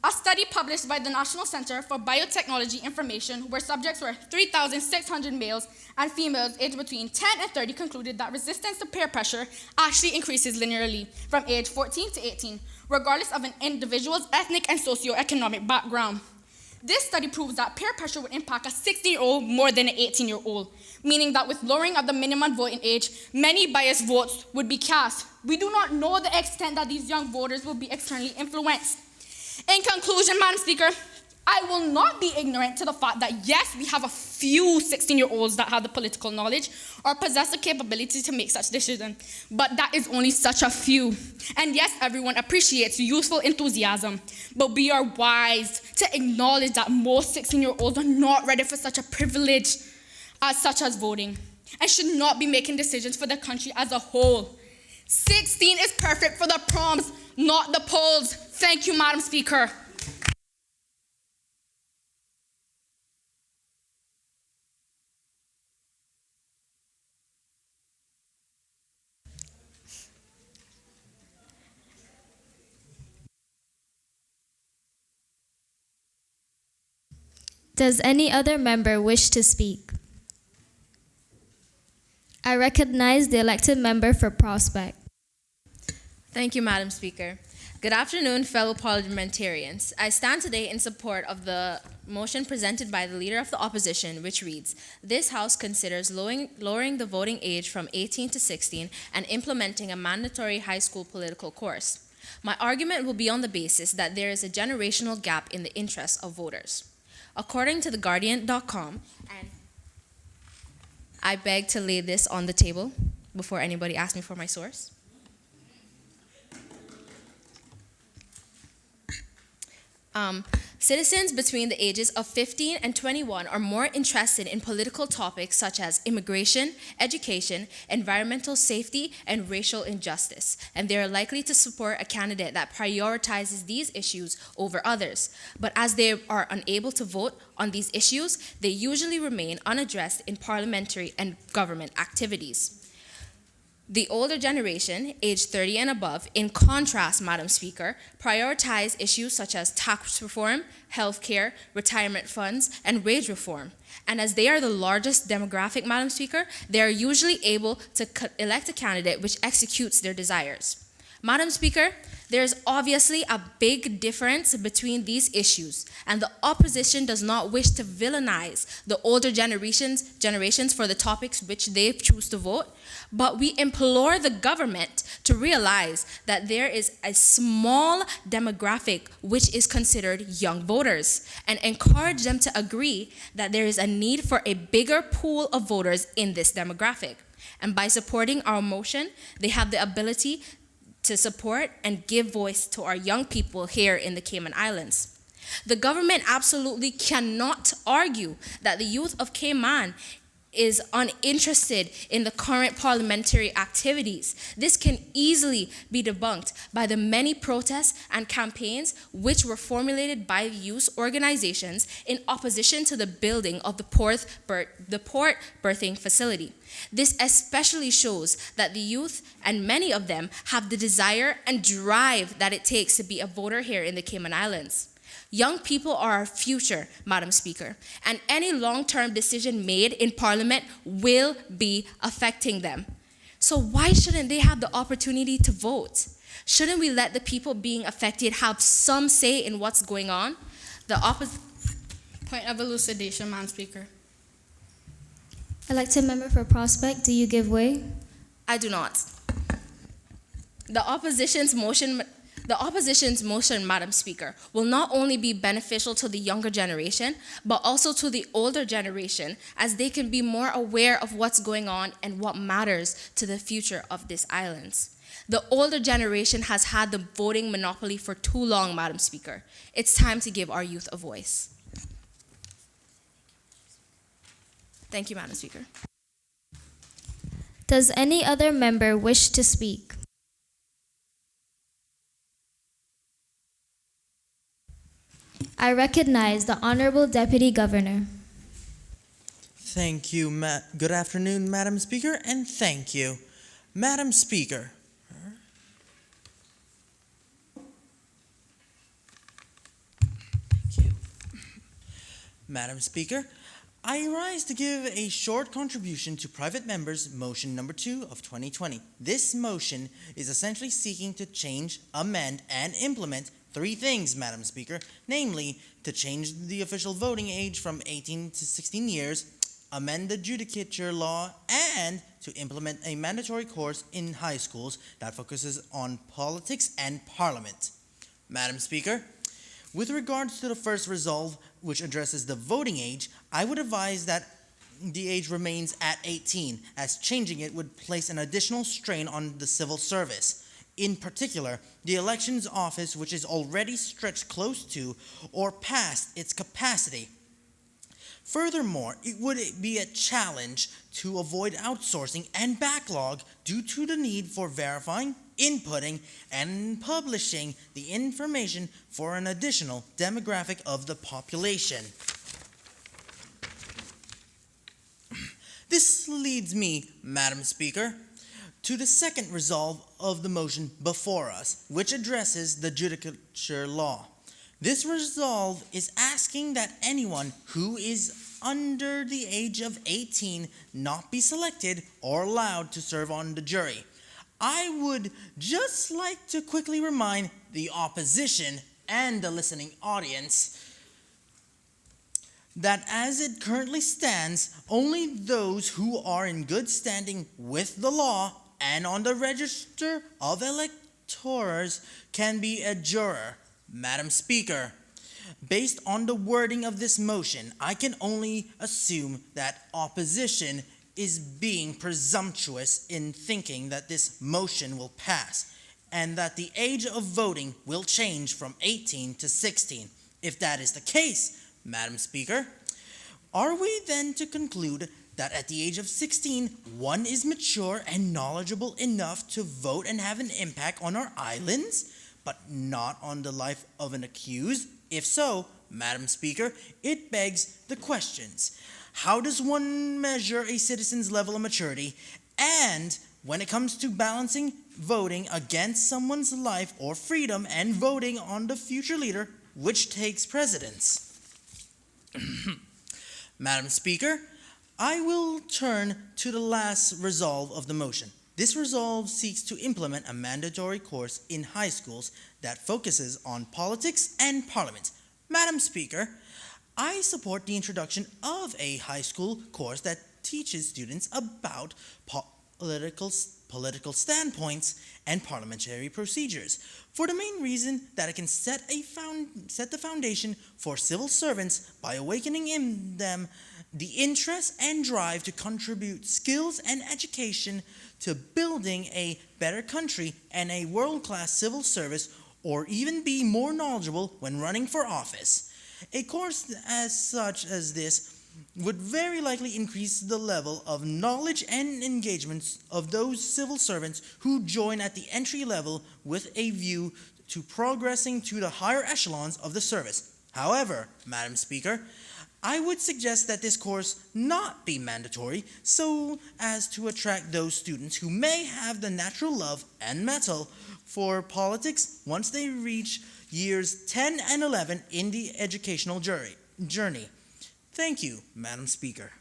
A study published by the National Center for Biotechnology Information, where subjects were 3,600 males and females aged between 10 and 30, concluded that resistance to peer pressure actually increases linearly from age 14 to 18, regardless of an individual's ethnic and socioeconomic background. This study proves that peer pressure would impact a 16-year-old more than an 18-year-old, meaning that with lowering of the minimum voting age, many biased votes would be cast. We do not know the extent that these young voters will be externally influenced. In conclusion, Madam Speaker, I will not be ignorant to the fact that yes, we have a few 16-year-olds that have the political knowledge or possess the capability to make such decisions, but that is only such a few. And yes, everyone appreciates youthful enthusiasm, but we are wise to acknowledge that most 16-year-olds are not ready for such a privilege such as voting and should not be making decisions for the country as a whole. 16 is perfect for the proms, not the polls. Thank you, Madam Speaker. Does any other member wish to speak? I recognize the elected member for Prospect. Thank you, Madam Speaker. Good afternoon, fellow parliamentarians. I stand today in support of the motion presented by the Leader of the Opposition, which reads, this House considers lowering the voting age from 18 to 16 and implementing a mandatory high school political course. My argument will be on the basis that there is a generational gap in the interests of voters. According to theguardian.com, and I beg to lay this on the table before anybody asks me for my source. Citizens between the ages of 15 and 21 are more interested in political topics such as immigration, education, environmental safety, and racial injustice, and they are likely to support a candidate that prioritizes these issues over others. But as they are unable to vote on these issues, they usually remain unaddressed in parliamentary and government activities. The older generation, aged 30 and above, in contrast, Madam Speaker, prioritize issues such as tax reform, healthcare, retirement funds, and wage reform. And as they are the largest demographic, Madam Speaker, they are usually able to elect a candidate which executes their desires. Madam Speaker, there is obviously a big difference between these issues, and the opposition does not wish to villainize the older generations for the topics which they choose to vote, but we implore the government to realize that there is a small demographic which is considered young voters, and encourage them to agree that there is a need for a bigger pool of voters in this demographic. And by supporting our motion, they have the ability to support and give voice to our young people here in the Cayman Islands. The government absolutely cannot argue that the youth of Cayman is uninterested in the current parliamentary activities. This can easily be debunked by the many protests and campaigns which were formulated by youth organizations in opposition to the building of the port birthing facility. This especially shows that the youth, and many of them, have the desire and drive that it takes to be a voter here in the Cayman Islands. Young people are our future, Madam Speaker, and any long-term decision made in Parliament will be affecting them. So why shouldn't they have the opportunity to vote? Shouldn't we let the people being affected have some say in what's going on? Point of elucidation, Madam Speaker. Elected member for Prospect, do you give way? I do not. The opposition's motion, Madam Speaker, will not only be beneficial to the younger generation, but also to the older generation, as they can be more aware of what's going on and what matters to the future of this island. The older generation has had the voting monopoly for too long, Madam Speaker. It's time to give our youth a voice. Thank you, Madam Speaker. Does any other member wish to speak? I recognize the Honorable Deputy Governor. Thank you, good afternoon, Madam Speaker, and thank you. Madam Speaker. Thank you. Madam Speaker, I rise to give a short contribution to private members' motion number 2 of 2020. This motion is essentially seeking to change, amend, and implement 3 things, Madam Speaker, namely to change the official voting age from 18 to 16 years, amend the judicature law, and to implement a mandatory course in high schools that focuses on politics and parliament. Madam Speaker, with regards to the first resolve, which addresses the voting age, I would advise that the age remains at 18, as changing it would place an additional strain on the civil service. In particular, the elections office, which is already stretched close to or past its capacity. Furthermore, it would be a challenge to avoid outsourcing and backlog due to the need for verifying, inputting, and publishing the information for an additional demographic of the population. This leads me, Madam Speaker, to the second resolve of the motion before us, which addresses the judicature law. This resolve is asking that anyone who is under the age of 18 not be selected or allowed to serve on the jury. I would just like to quickly remind the opposition and the listening audience that as it currently stands, only those who are in good standing with the law and on the register of electors can be a juror. Madam Speaker, based on the wording of this motion, I can only assume that opposition is being presumptuous in thinking that this motion will pass and that the age of voting will change from 18 to 16. If that is the case, Madam Speaker, are we then to conclude that at the age of 16, one is mature and knowledgeable enough to vote and have an impact on our islands, but not on the life of an accused? If so, Madam Speaker, it begs the questions. How does one measure a citizen's level of maturity? And when it comes to balancing voting against someone's life or freedom and voting on the future leader, which takes precedence? Madam Speaker, I will turn to the last resolve of the motion. This resolve seeks to implement a mandatory course in high schools that focuses on politics and parliament. Madam Speaker, I support the introduction of a high school course that teaches students about political standpoints and parliamentary procedures, for the main reason that it can set the foundation for civil servants by awakening in them the interest and drive to contribute skills and education to building a better country and a world-class civil service, or even be more knowledgeable when running for office. A course as such as this would very likely increase the level of knowledge and engagement of those civil servants who join at the entry level with a view to progressing to the higher echelons of the service. However, Madam Speaker, I would suggest that this course not be mandatory so as to attract those students who may have the natural love and mettle for politics once they reach years 10 and 11 in the educational journey. Thank you, Madam Speaker.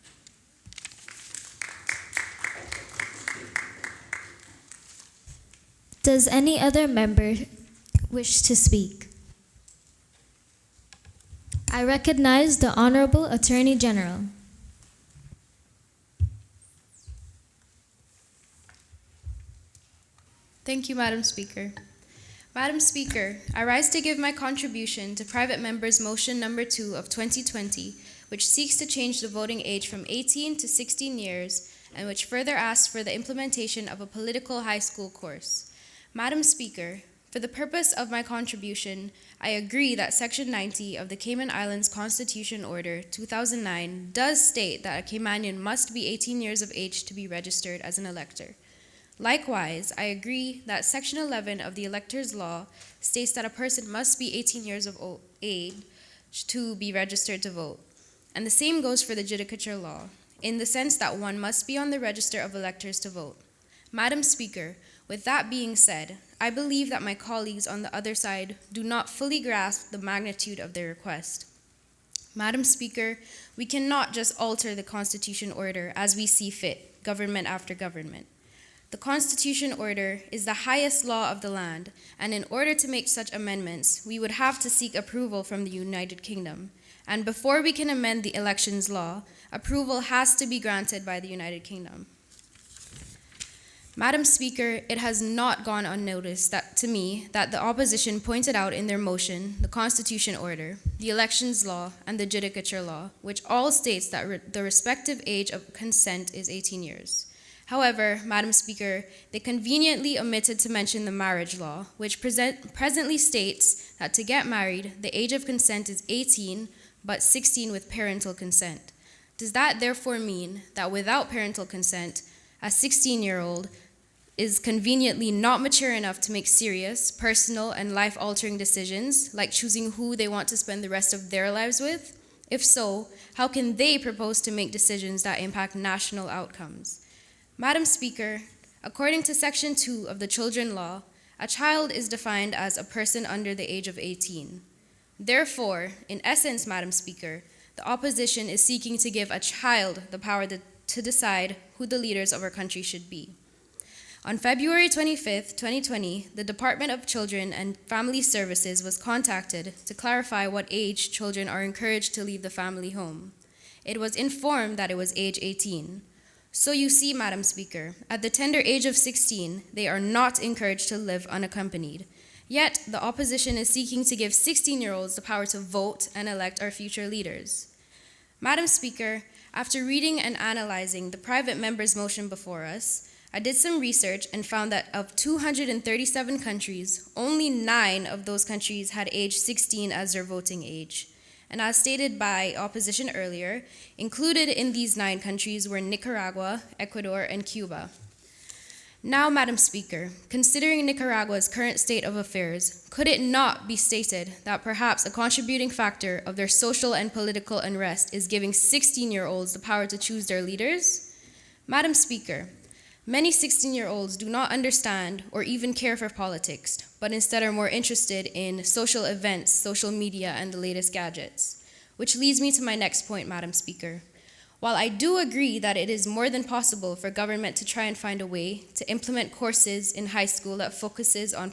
Does any other member wish to speak? I recognize the Honorable Attorney General. Thank you, Madam Speaker. Madam Speaker, I rise to give my contribution to Private Member's Motion Number 2 of 2020, which seeks to change the voting age from 18 to 16 years and which further asks for the implementation of a political high school course. Madam Speaker, for the purpose of my contribution, I agree that Section 90 of the Cayman Islands Constitution Order 2009 does state that a Caymanian must be 18 years of age to be registered as an elector. Likewise, I agree that Section 11 of the Electors Law states that a person must be 18 years of age to be registered to vote. And the same goes for the Judicature Law, in the sense that one must be on the register of electors to vote. Madam Speaker, with that being said, I believe that my colleagues on the other side do not fully grasp the magnitude of their request. Madam Speaker, we cannot just alter the Constitution order as we see fit, government after government. The Constitution order is the highest law of the land, and in order to make such amendments, we would have to seek approval from the United Kingdom. And before we can amend the elections law, approval has to be granted by the United Kingdom. Madam Speaker, it has not gone unnoticed to me that the opposition pointed out in their motion the Constitution order, the elections law, and the Judicature law, which all states that the respective age of consent is 18 years. However, Madam Speaker, they conveniently omitted to mention the marriage law, which presently states that to get married, the age of consent is 18, but 16 with parental consent. Does that therefore mean that without parental consent, a 16-year-old is conveniently not mature enough to make serious, personal, and life-altering decisions, like choosing who they want to spend the rest of their lives with? If so, how can they propose to make decisions that impact national outcomes? Madam Speaker, according to Section 2 of the Children Law, a child is defined as a person under the age of 18. Therefore, in essence, Madam Speaker, the opposition is seeking to give a child the power to decide who the leaders of our country should be. On February 25, 2020, the Department of Children and Family Services was contacted to clarify what age children are encouraged to leave the family home. It was informed that it was age 18. So you see, Madam Speaker, at the tender age of 16, they are not encouraged to live unaccompanied. Yet, the opposition is seeking to give 16-year-olds the power to vote and elect our future leaders. Madam Speaker, after reading and analyzing the private member's motion before us, I did some research and found that of 237 countries, only 9 of those countries had age 16 as their voting age. And as stated by opposition earlier, included in these 9 countries were Nicaragua, Ecuador, and Cuba. Now, Madam Speaker, considering Nicaragua's current state of affairs, could it not be stated that perhaps a contributing factor of their social and political unrest is giving 16-year-olds the power to choose their leaders? Madam Speaker, many 16-year-olds do not understand or even care for politics, but instead are more interested in social events, social media, and the latest gadgets. Which leads me to my next point, Madam Speaker. While I do agree that it is more than possible for government to try and find a way to implement courses in high school that focuses on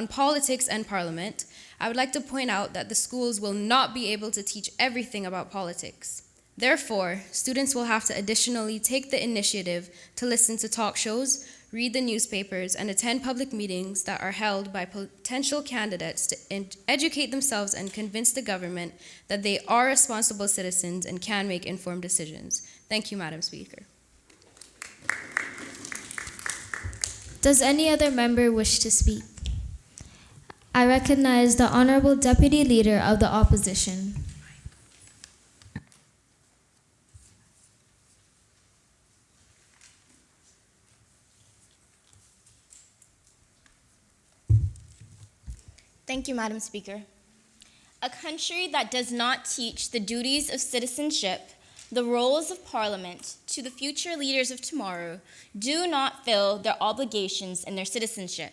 politics and parliament, I would like to point out that the schools will not be able to teach everything about politics. Therefore, students will have to additionally take the initiative to listen to talk shows, read the newspapers, and attend public meetings that are held by potential candidates to educate themselves and convince the government that they are responsible citizens and can make informed decisions. Thank you, Madam Speaker. Does any other member wish to speak? I recognize the Honorable Deputy Leader of the Opposition. Thank you, Madam Speaker. A country that does not teach the duties of citizenship, the roles of Parliament, to the future leaders of tomorrow do not fill their obligations and their citizenship.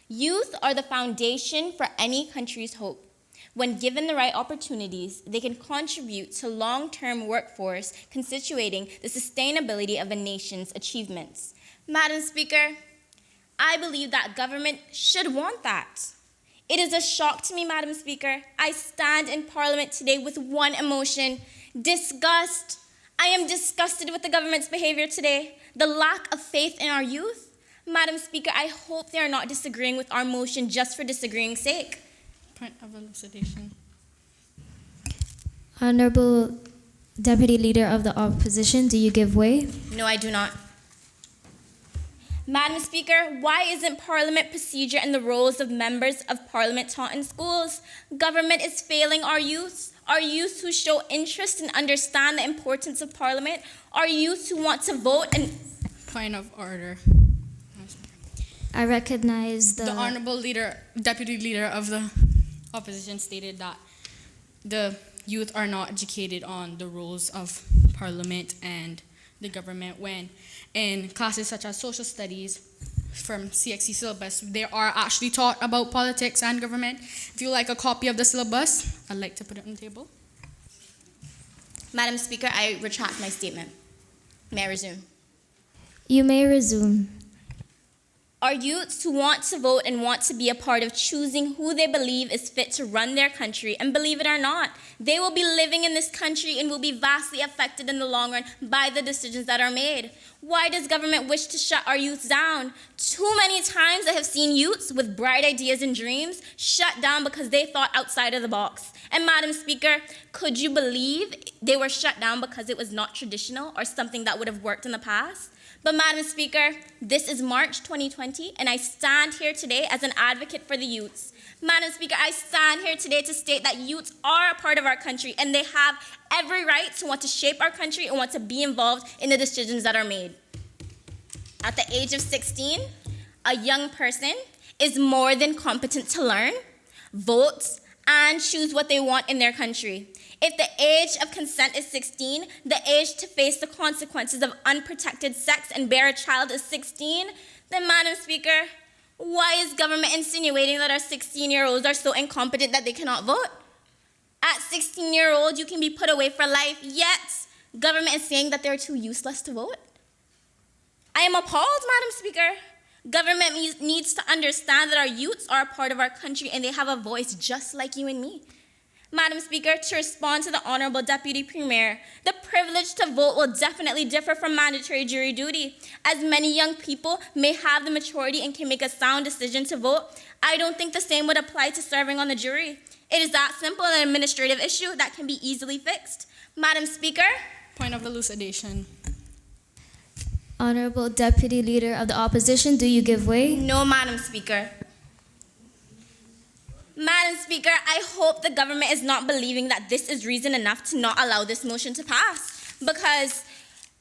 Youth are the foundation for any country's hope. When given the right opportunities, they can contribute to long-term workforce constituting the sustainability of a nation's achievements. Madam Speaker, I believe that government should want that. It is a shock to me, Madam Speaker. I stand in Parliament today with one emotion: disgust. I am disgusted with the government's behavior today, the lack of faith in our youth. Madam Speaker, I hope they are not disagreeing with our motion just for disagreeing's sake. Point of elucidation. Honorable Deputy Leader of the Opposition, do you give way? No, I do not. Madam Speaker, why isn't Parliament procedure and the roles of members of Parliament taught in schools? Government is failing our youth who show interest and understand the importance of Parliament, our youth who want to vote and... Point of order. I recognize The Honorable Deputy Leader of the Opposition stated that the youth are not educated on the roles of Parliament and the government when in classes such as social studies from CXC syllabus, they are actually taught about politics and government. If you like a copy of the syllabus, I'd like to put it on the table. Madam Speaker, I retract my statement. May I resume? You may resume. Our youths who want to vote and want to be a part of choosing who they believe is fit to run their country, and believe it or not, they will be living in this country and will be vastly affected in the long run by the decisions that are made. Why does government wish to shut our youths down? Too many times I have seen youths with bright ideas and dreams shut down because they thought outside of the box. And Madam Speaker, could you believe they were shut down because it was not traditional or something that would have worked in the past? But Madam Speaker, this is March 2020, and I stand here today as an advocate for the youths. Madam Speaker, I stand here today to state that youths are a part of our country, and they have every right to want to shape our country and want to be involved in the decisions that are made. At the age of 16, a young person is more than competent to learn, vote, and choose what they want in their country. If the age of consent is 16, the age to face the consequences of unprotected sex and bear a child is 16, then Madam Speaker, why is government insinuating that our 16-year-olds are so incompetent that they cannot vote? At 16-year-old, you can be put away for life, yet government is saying that they're too useless to vote? I am appalled, Madam Speaker. Government needs to understand that our youths are a part of our country and they have a voice just like you and me. Madam Speaker, to respond to the Honorable Deputy Premier, the privilege to vote will definitely differ from mandatory jury duty. As many young people may have the maturity and can make a sound decision to vote, I don't think the same would apply to serving on the jury. It is that simple an administrative issue that can be easily fixed. Madam Speaker. Point of elucidation. Honorable Deputy Leader of the Opposition, do you give way? No, Madam Speaker. Madam Speaker, I hope the government is not believing that this is reason enough to not allow this motion to pass, because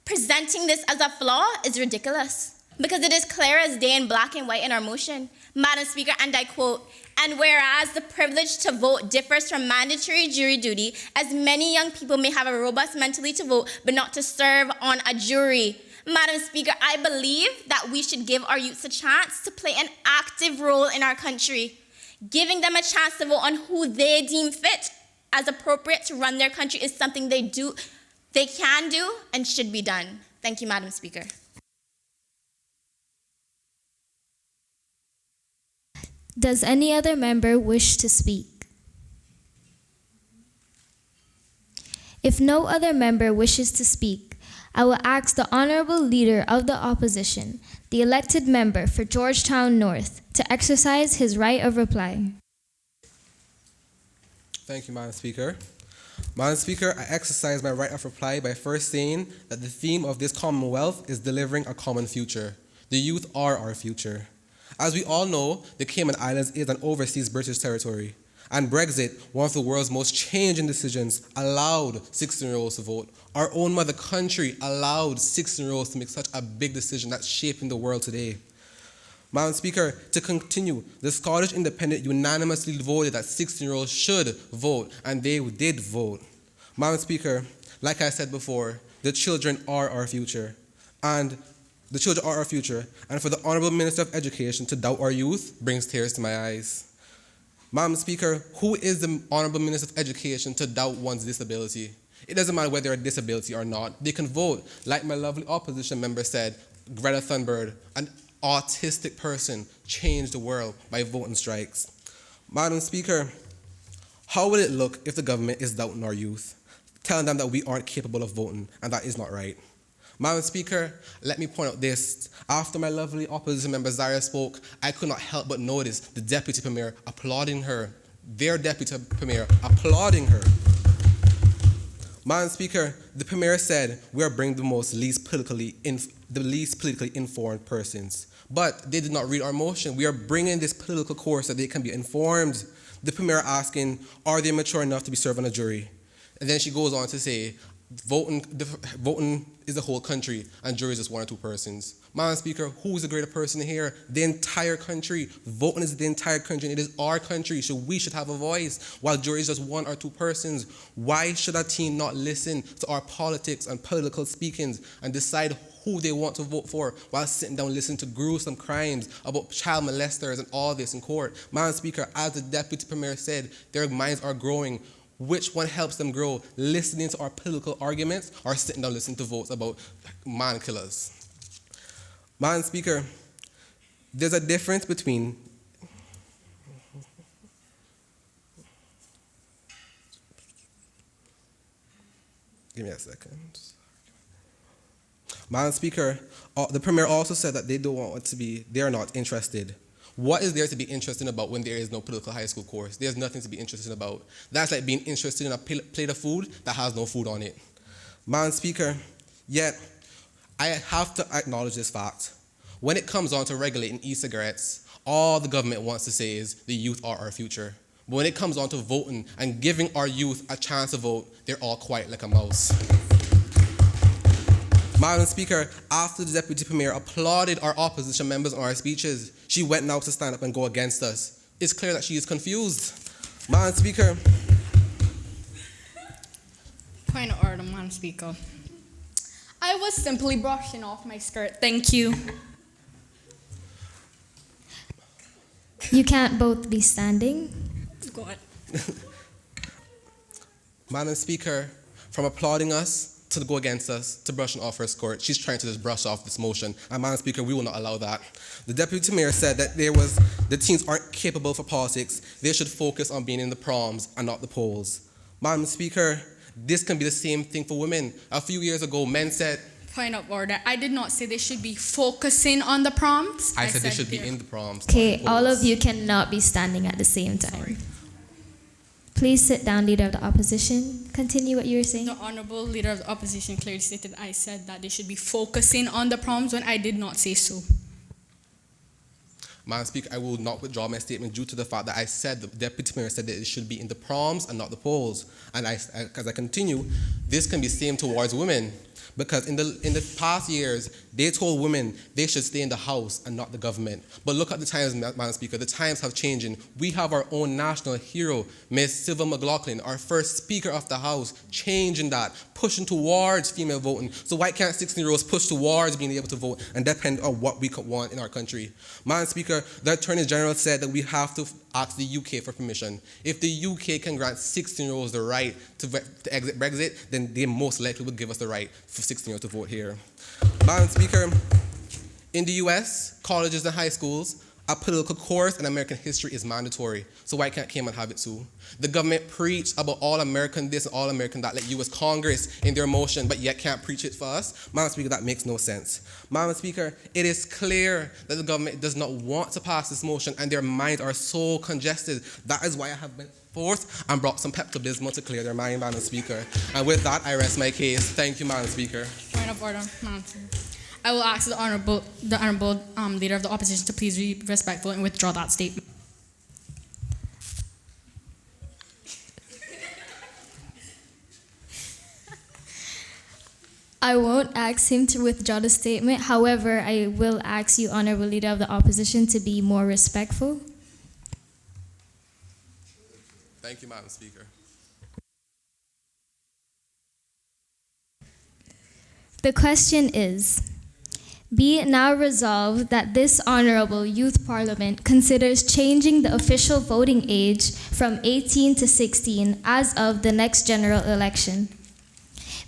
presenting this as a flaw is ridiculous, because it is clear as day in black and white in our motion. Madam Speaker, and I quote, "And whereas the privilege to vote differs from mandatory jury duty, as many young people may have a robust mentality to vote, but not to serve on a jury." Madam Speaker, I believe that we should give our youths a chance to play an active role in our country. Giving them a chance to vote on who they deem fit as appropriate to run their country is something they can do, and should be done. Thank you, Madam Speaker. Does any other member wish to speak? If no other member wishes to speak, I will ask the Honorable Leader of the Opposition, the elected member for Georgetown North, to exercise his right of reply. Thank you, Madam Speaker. Madam Speaker, I exercise my right of reply by first saying that the theme of this Commonwealth is delivering a common future. The youth are our future. As we all know, the Cayman Islands is an overseas British territory, and Brexit, one of the world's most changing decisions, allowed 16-year-olds to vote. Our own mother country allowed 16-year-olds to make such a big decision that's shaping the world today. Madam Speaker, to continue, the Scottish Independent unanimously voted that 16-year-olds should vote, and they did vote. Madam Speaker, like I said before, the children are our future, and for the Honourable Minister of Education to doubt our youth brings tears to my eyes. Madam Speaker, who is the Honourable Minister of Education to doubt one's disability? It doesn't matter whether they're a disability or not. They can vote. Like my lovely opposition member said, Greta Thunberg, and autistic person change the world by voting strikes. Madam Speaker, how will it look if the government is doubting our youth, telling them that we aren't capable of voting, and that is not right? Madam Speaker, let me point out this. After my lovely opposition member Zaria spoke, I could not help but notice the Deputy Premier applauding her, their Deputy Premier applauding her. Madam Speaker, the Premier said we are bringing the least politically informed persons. But they did not read our motion. We are bringing this political course so they can be informed. The Premier asking, are they mature enough to be served on a jury? And then she goes on to say, voting is the whole country and jury is just 1 or 2 persons. Madam Speaker, who is the greater person here? The entire country. Voting is the entire country, and it is our country, so we should have a voice, while jury is just 1 or 2 persons. Why should a team not listen to our politics and political speakings and decide who they want to vote for while sitting down listening to gruesome crimes about child molesters and all this in court? Madam Speaker, as the Deputy Premier said, their minds are growing. Which one helps them grow? Listening to our political arguments or sitting down listening to votes about man killers? Madam Speaker, there's a difference between give me a second. Madam Speaker, the Premier also said that they are not interested. What is there to be interested about when there is no political high school course? There's nothing to be interested about. That's like being interested in a plate of food that has no food on it. Madam Speaker, yet I have to acknowledge this fact. When it comes on to regulating e-cigarettes, all the government wants to say is the youth are our future. But when it comes on to voting and giving our youth a chance to vote, they're all quiet like a mouse. Madam Speaker, after the Deputy Premier applauded our opposition members on our speeches, she went now to stand up and go against us. It's clear that she is confused. Madam Speaker. Point of order, Madam Speaker. I was simply brushing off my skirt. Thank you. You can't both be standing. Go on. Madam Speaker, from applauding us to go against us, to brushing off her skirt, she's trying to just brush off this motion. And Madam Speaker, we will not allow that. The Deputy Mayor said that the teens aren't capable for politics. They should focus on being in the proms and not the polls. Madam Speaker, this can be the same thing for women. A few years ago, men said... Point of order. I did not say they should be focusing on the prompts. I said they should be in the proms. Okay, all of you cannot be standing at the same time. Sorry. Please sit down, Leader of the Opposition. Continue what you were saying. The Honorable Leader of the Opposition clearly stated I said that they should be focusing on the prompts when I did not say so. Madam Speaker, I will not withdraw my statement due to the fact that I said, the Deputy Mayor said that it should be in the proms and not the polls. And as I continue, this can be same towards women. Because in the past years, they told women they should stay in the house and not the government. But look at the times, Madam Speaker. The times have changed. We have our own national hero, Ms. Sylva McLaughlin, our first Speaker of the House, changing that, pushing towards female voting. So why can't 16-year-olds push towards being able to vote and depend on what we want in our country? Madam Speaker, the Attorney General said that we have to ask the UK for permission. If the UK can grant 16-year-olds the right to exit Brexit, then they most likely would give us the right for 16-year-olds to vote here. Madam Speaker, in the US, colleges and high schools, a political course in American history is mandatory. So why can't Cayman have it too? The government preach about all American this and all American that, like US Congress in their motion, but yet can't preach it for us. Madam Speaker, that makes no sense. Madam Speaker, it is clear that the government does not want to pass this motion and their minds are so congested. That is why I have been forth and brought some Pepto-Bismol to clear their mind, Madam Speaker. And with that, I rest my case. Thank you, Madam Speaker. Point of order, Madam Speaker. I will ask the Honorable Leader of the Opposition to please be respectful and withdraw that statement. I won't ask him to withdraw the statement. However, I will ask you, Honorable Leader of the Opposition, to be more respectful. Thank you, Madam Speaker. The question is, be it now resolved that this Honorable Youth Parliament considers changing the official voting age from 18 to 16 as of the next general election.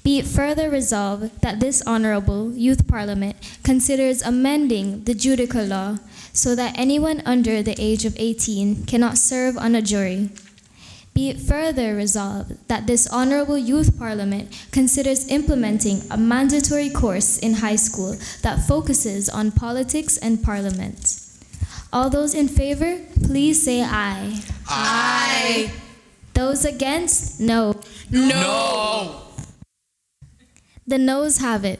Be it further resolved that this Honorable Youth Parliament considers amending the Judica Law so that anyone under the age of 18 cannot serve on a jury. Be it further resolved that this Honorable Youth Parliament considers implementing a mandatory course in high school that focuses on politics and parliament. All those in favor, please say aye. Aye. Those against, no. No. The noes have it.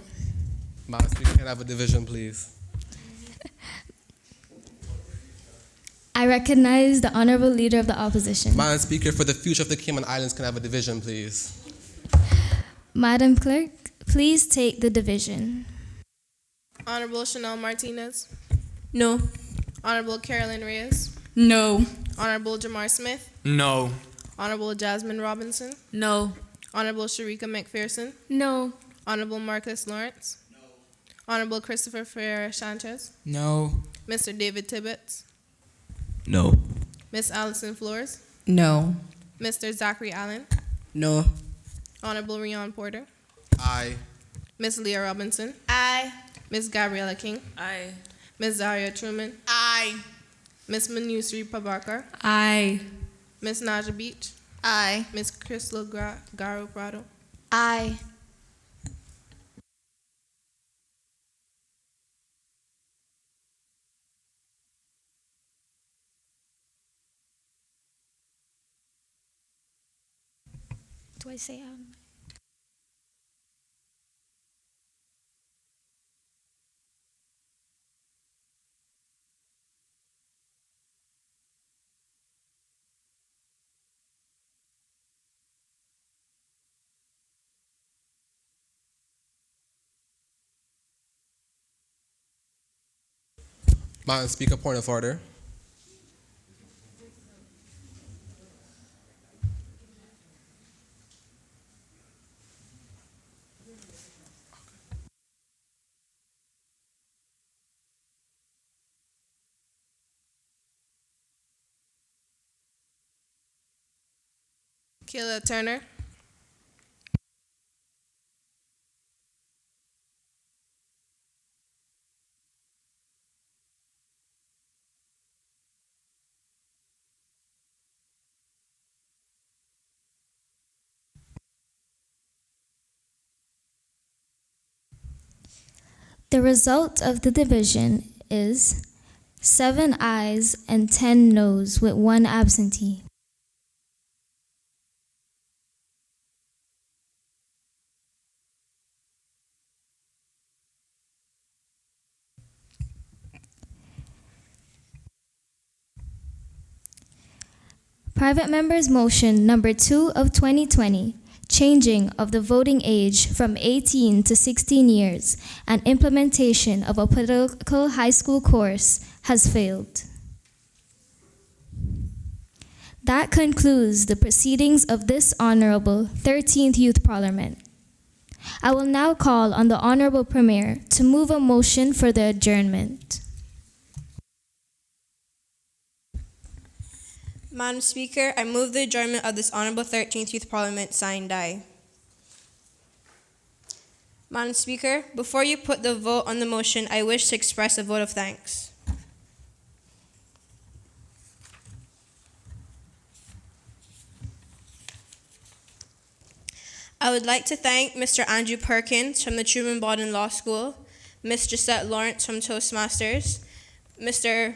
Madam Speaker, can I have a division, please? I recognize the Honorable Leader of the Opposition. Madam Speaker, for the future of the Cayman Islands, can I have a division, please? Madam Clerk, please take the division. Honorable Chanel Martinez. No. Honorable Carolyn Reyes. No. Honorable Jamar Smith. No. Honorable Jasmine Robinson. No. Honorable Sharika McPherson. No. Honorable Marcus Lawrence. No. Honorable Christopher Ferreira Sanchez. No. Mr. David Tibbetts. No. Miss Allison Flores. No. Mr. Zachary Allen. No. Honorable Rion Porter. Aye. Miss Leah Robinson. Aye. Miss Gabriella King. Aye. Miss Zaria Truman. Aye. Miss Manusri Pabakar. Aye. Miss Naja Beach. Aye. Miss Crystal Garo Prado. Aye. Do I say Madam Speaker, point of order. Kayla Turner. The result of the division is 7 ayes and 10 noes with 1 absentee. Private Member's Motion Number 2 of 2020, changing of the voting age from 18 to 16 years and implementation of a political high school course has failed. That concludes the proceedings of this Honorable 13th Youth Parliament. I will now call on the Honorable Premier to move a motion for the adjournment. Madam Speaker, I move the adjournment of this Honorable 13th Youth Parliament, signed die. Madam Speaker, before you put the vote on the motion, I wish to express a vote of thanks. I would like to thank Mr. Andrew Perkins from the Truman Baldwin Law School, Ms. Gisette Lawrence from Toastmasters, Mr.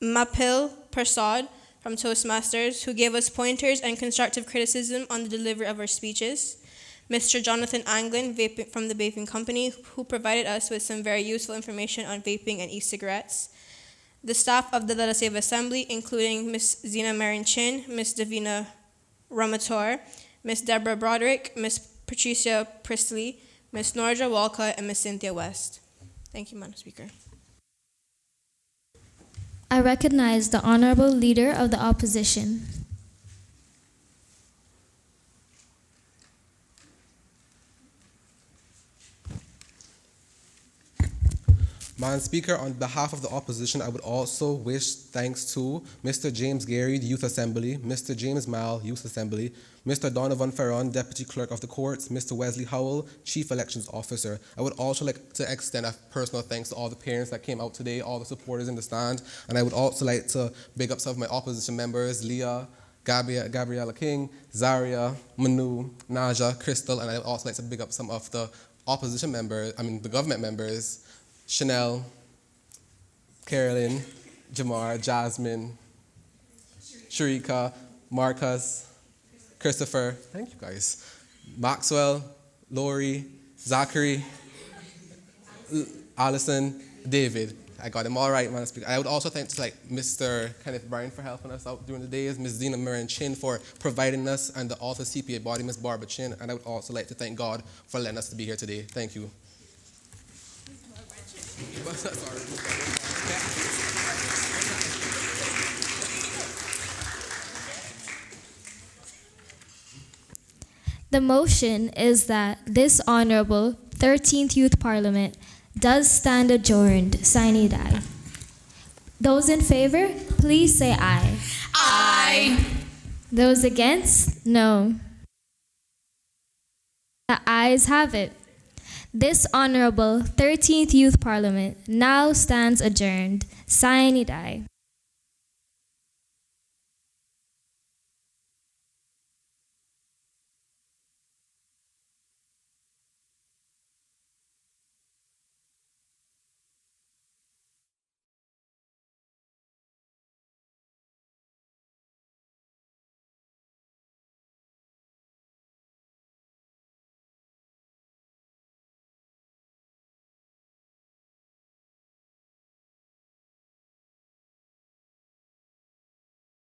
Mapil Prasad from Toastmasters, who gave us pointers and constructive criticism on the delivery of our speeches, Mr. Jonathan Anglin from the Vaping Company, who provided us with some very useful information on vaping and e-cigarettes, the staff of the Let Us Save Assembly, including Ms. Zina Marin Chin, Ms. Davina Ramator, Ms. Deborah Broderick, Ms. Patricia Priestley, Ms. Nordra Walcott, and Ms. Cynthia West. Thank you, Madam Speaker. I recognize the Honorable Leader of the Opposition. Madam Speaker, on behalf of the opposition, I would also wish thanks to Mr. James Gary, the Youth Assembly, Mr. James Mal, Youth Assembly, Mr. Donovan Ferron, Deputy Clerk of the Courts, Mr. Wesley Howell, Chief Elections Officer. I would also like to extend a personal thanks to all the parents that came out today, all the supporters in the stand, and I would also like to big up some of my opposition members, Leah, Gabriella King, Zaria, Manu, Naja, Crystal, and I would also like to big up some of the opposition members, the government members, Chanel, Carolyn, Jamar, Jasmine, Sharika, Marcus, Christopher, thank you guys, Maxwell, Lori, Zachary, Allison, David. I got them all right, Madam Speaker. I would also thank Mr. Kenneth Bryan for helping us out during the days, Ms. Zena Marin Chin for providing us, and the author CPA body, Ms. Barbara Chin. And I would also like to thank God for letting us to be here today. Thank you. The motion is that this Honorable 13th Youth Parliament does stand adjourned, sine die. Those in favor, please say aye. Aye. Those against, no. The ayes have it. This Honorable 13th Youth Parliament now stands adjourned, sine die.